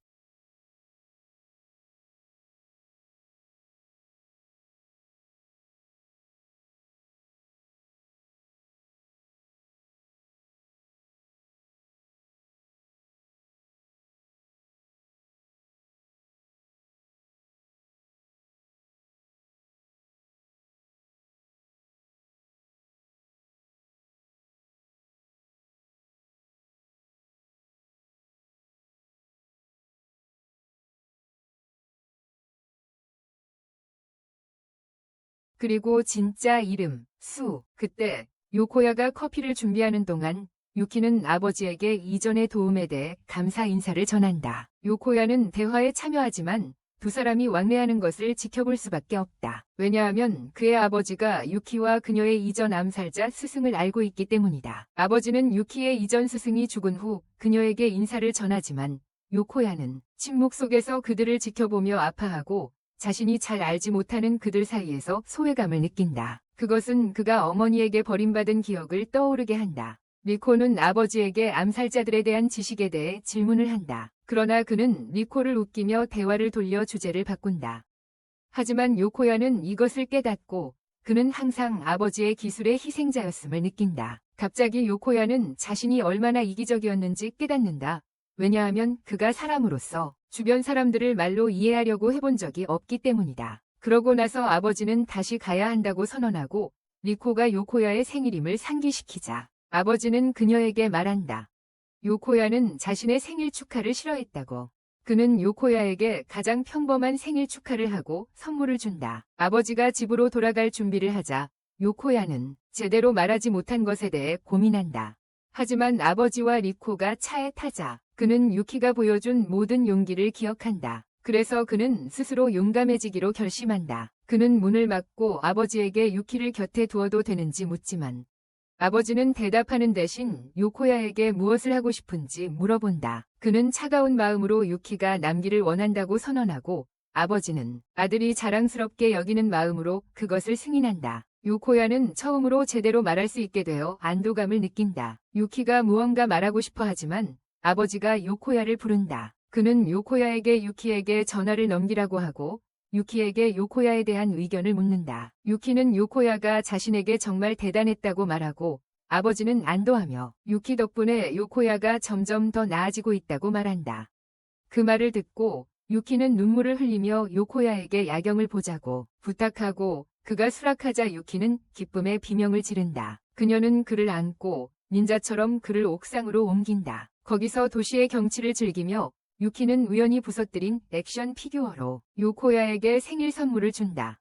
Speaker 1: 그리고 진짜 이름, 수. 그때 요코야가 커피를 준비하는 동안 유키는 아버지에게 이전의 도움에 대해 감사 인사를 전한다. 요코야는 대화에 참여하지만 두 사람이 왕래하는 것을 지켜볼 수밖에 없다. 왜냐하면 그의 아버지가 유키와 그녀의 이전 암살자 스승을 알고 있기 때문이다. 아버지는 유키의 이전 스승이 죽은 후 그녀에게 인사를 전하지만 요코야는 침묵 속에서 그들을 지켜보며 아파하고 자신이 잘 알지 못하는 그들 사이에서 소외감을 느낀다. 그것은 그가 어머니에게 버림받은 기억을 떠오르게 한다. 리코는 아버지에게 암살자들에 대한 지식에 대해 질문을 한다. 그러나 그는 리코를 웃기며 대화를 돌려 주제를 바꾼다. 하지만 요코야는 이것을 깨닫고 그는 항상 아버지의 기술의 희생자였음을 느낀다. 갑자기 요코야는 자신이 얼마나 이기적이었는지 깨닫는다. 왜냐하면 그가 사람으로서 주변 사람들을 말로 이해하려고 해본 적이 없기 때문이다. 그러고 나서 아버지는 다시 가야 한다고 선언하고 리코가 요코야의 생일임을 상기시키자 아버지는 그녀에게 말한다. 요코야는 자신의 생일 축하를 싫어했다고. 그는 요코야에게 가장 평범한 생일 축하를 하고 선물을 준다. 아버지가 집으로 돌아갈 준비를 하자 요코야는 제대로 말하지 못한 것에 대해 고민한다. 하지만 아버지와 리코가 차에 타자 그는 유키가 보여준 모든 용기를 기억한다. 그래서 그는 스스로 용감해지기로 결심한다. 그는 문을 막고 아버지에게 유키를 곁에 두어도 되는지 묻지만 아버지는 대답하는 대신 요코야에게 무엇을 하고 싶은지 물어본다. 그는 차가운 마음으로 유키가 남기를 원한다고 선언하고 아버지는 아들이 자랑스럽게 여기는 마음으로 그것을 승인한다. 요코야는 처음으로 제대로 말할 수 있게 되어 안도감을 느낀다. 유키가 무언가 말하고 싶어 하지만 아버지가 요코야를 부른다. 그는 요코야에게 유키에게 전화를 넘기라고 하고 유키에게 요코야에 대한 의견을 묻는다. 유키는 요코야가 자신에게 정말 대단했다고 말하고 아버지는 안도하며 유키 덕분에 요코야가 점점 더 나아지고 있다고 말한다. 그 말을 듣고 유키는 눈물을 흘리며 요코야에게 야경을 보자고 부탁하고 그가 수락하자 유키는 기쁨의 비명을 지른다. 그녀는 그를 안고 닌자처럼 그를 옥상으로 옮긴다. 거기서 도시의 경치를 즐기며 유키는 우연히 부서뜨린 액션 피규어로 요코야에게 생일 선물을 준다.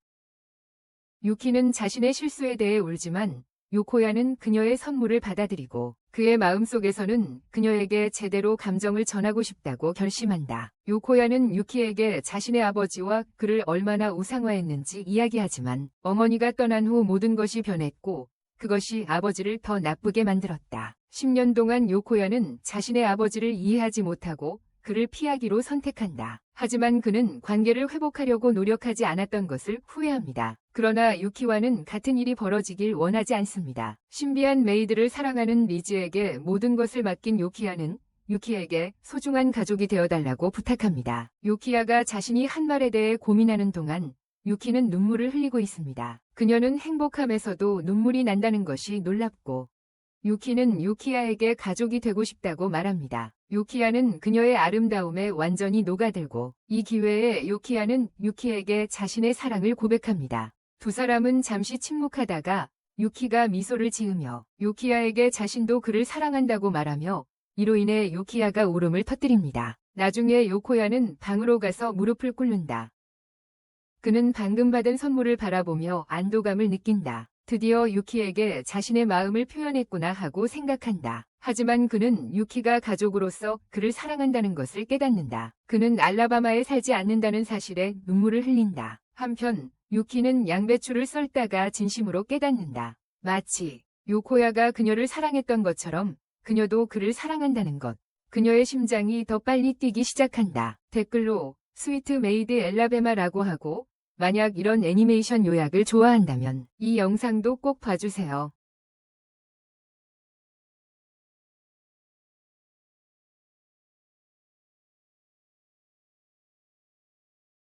Speaker 1: 유키는 자신의 실수에 대해 울지만 요코야는 그녀의 선물을 받아들이고 그의 마음속에서는 그녀에게 제대로 감정을 전하고 싶다고 결심한다. 요코야는 유키에게 자신의 아버지와 그를 얼마나 우상화했는지 이야기하지만 어머니가 떠난 후 모든 것이 변했고 그것이 아버지를 더 나쁘게 만들었다. 10년 동안 요코야는 자신의 아버지를 이해하지 못하고 그를 피하기로 선택한다. 하지만 그는 관계를 회복하려고 노력하지 않았던 것을 후회합니다. 그러나 유키와는 같은 일이 벌어지길 원하지 않습니다. 신비한 메이드를 사랑하는 리즈에게 모든 것을 맡긴 요키야는 유키에게 소중한 가족이 되어달라고 부탁합니다. 요키야가 자신이 한 말에 대해 고민하는 동안 유키는 눈물을 흘리고 있습니다. 그녀는 행복함에서도 눈물이 난다는 것이 놀랍고 유키는 요키야에게 가족이 되고 싶다고 말합니다. 요키야는 그녀의 아름다움에 완전히 녹아들고 이 기회에 요키야는 유키에게 자신의 사랑을 고백합니다. 두 사람은 잠시 침묵하다가 유키가 미소를 지으며 요키야에게 자신도 그를 사랑한다고 말하며 이로 인해 요키야가 울음을 터뜨립니다. 나중에 요코야는 방으로 가서 무릎을 꿇는다. 그는 방금 받은 선물을 바라보며 안도감을 느낀다. 드디어 유키에게 자신의 마음을 표현했구나 하고 생각한다. 하지만 그는 유키가 가족으로서 그를 사랑한다는 것을 깨닫는다. 그는 알라바마에 살지 않는다는 사실에 눈물을 흘린다. 한편 유키는 양배추를 썰다가 진심으로 깨닫는다. 마치 요코야가 그녀를 사랑했던 것처럼 그녀도 그를 사랑한다는 것. 그녀의 심장이 더 빨리 뛰기 시작한다. 댓글로 스위트 메이드 엘라베마라고 하고 만약 이런 애니메이션 요약을 좋아한다면 이 영상도 꼭 봐주세요.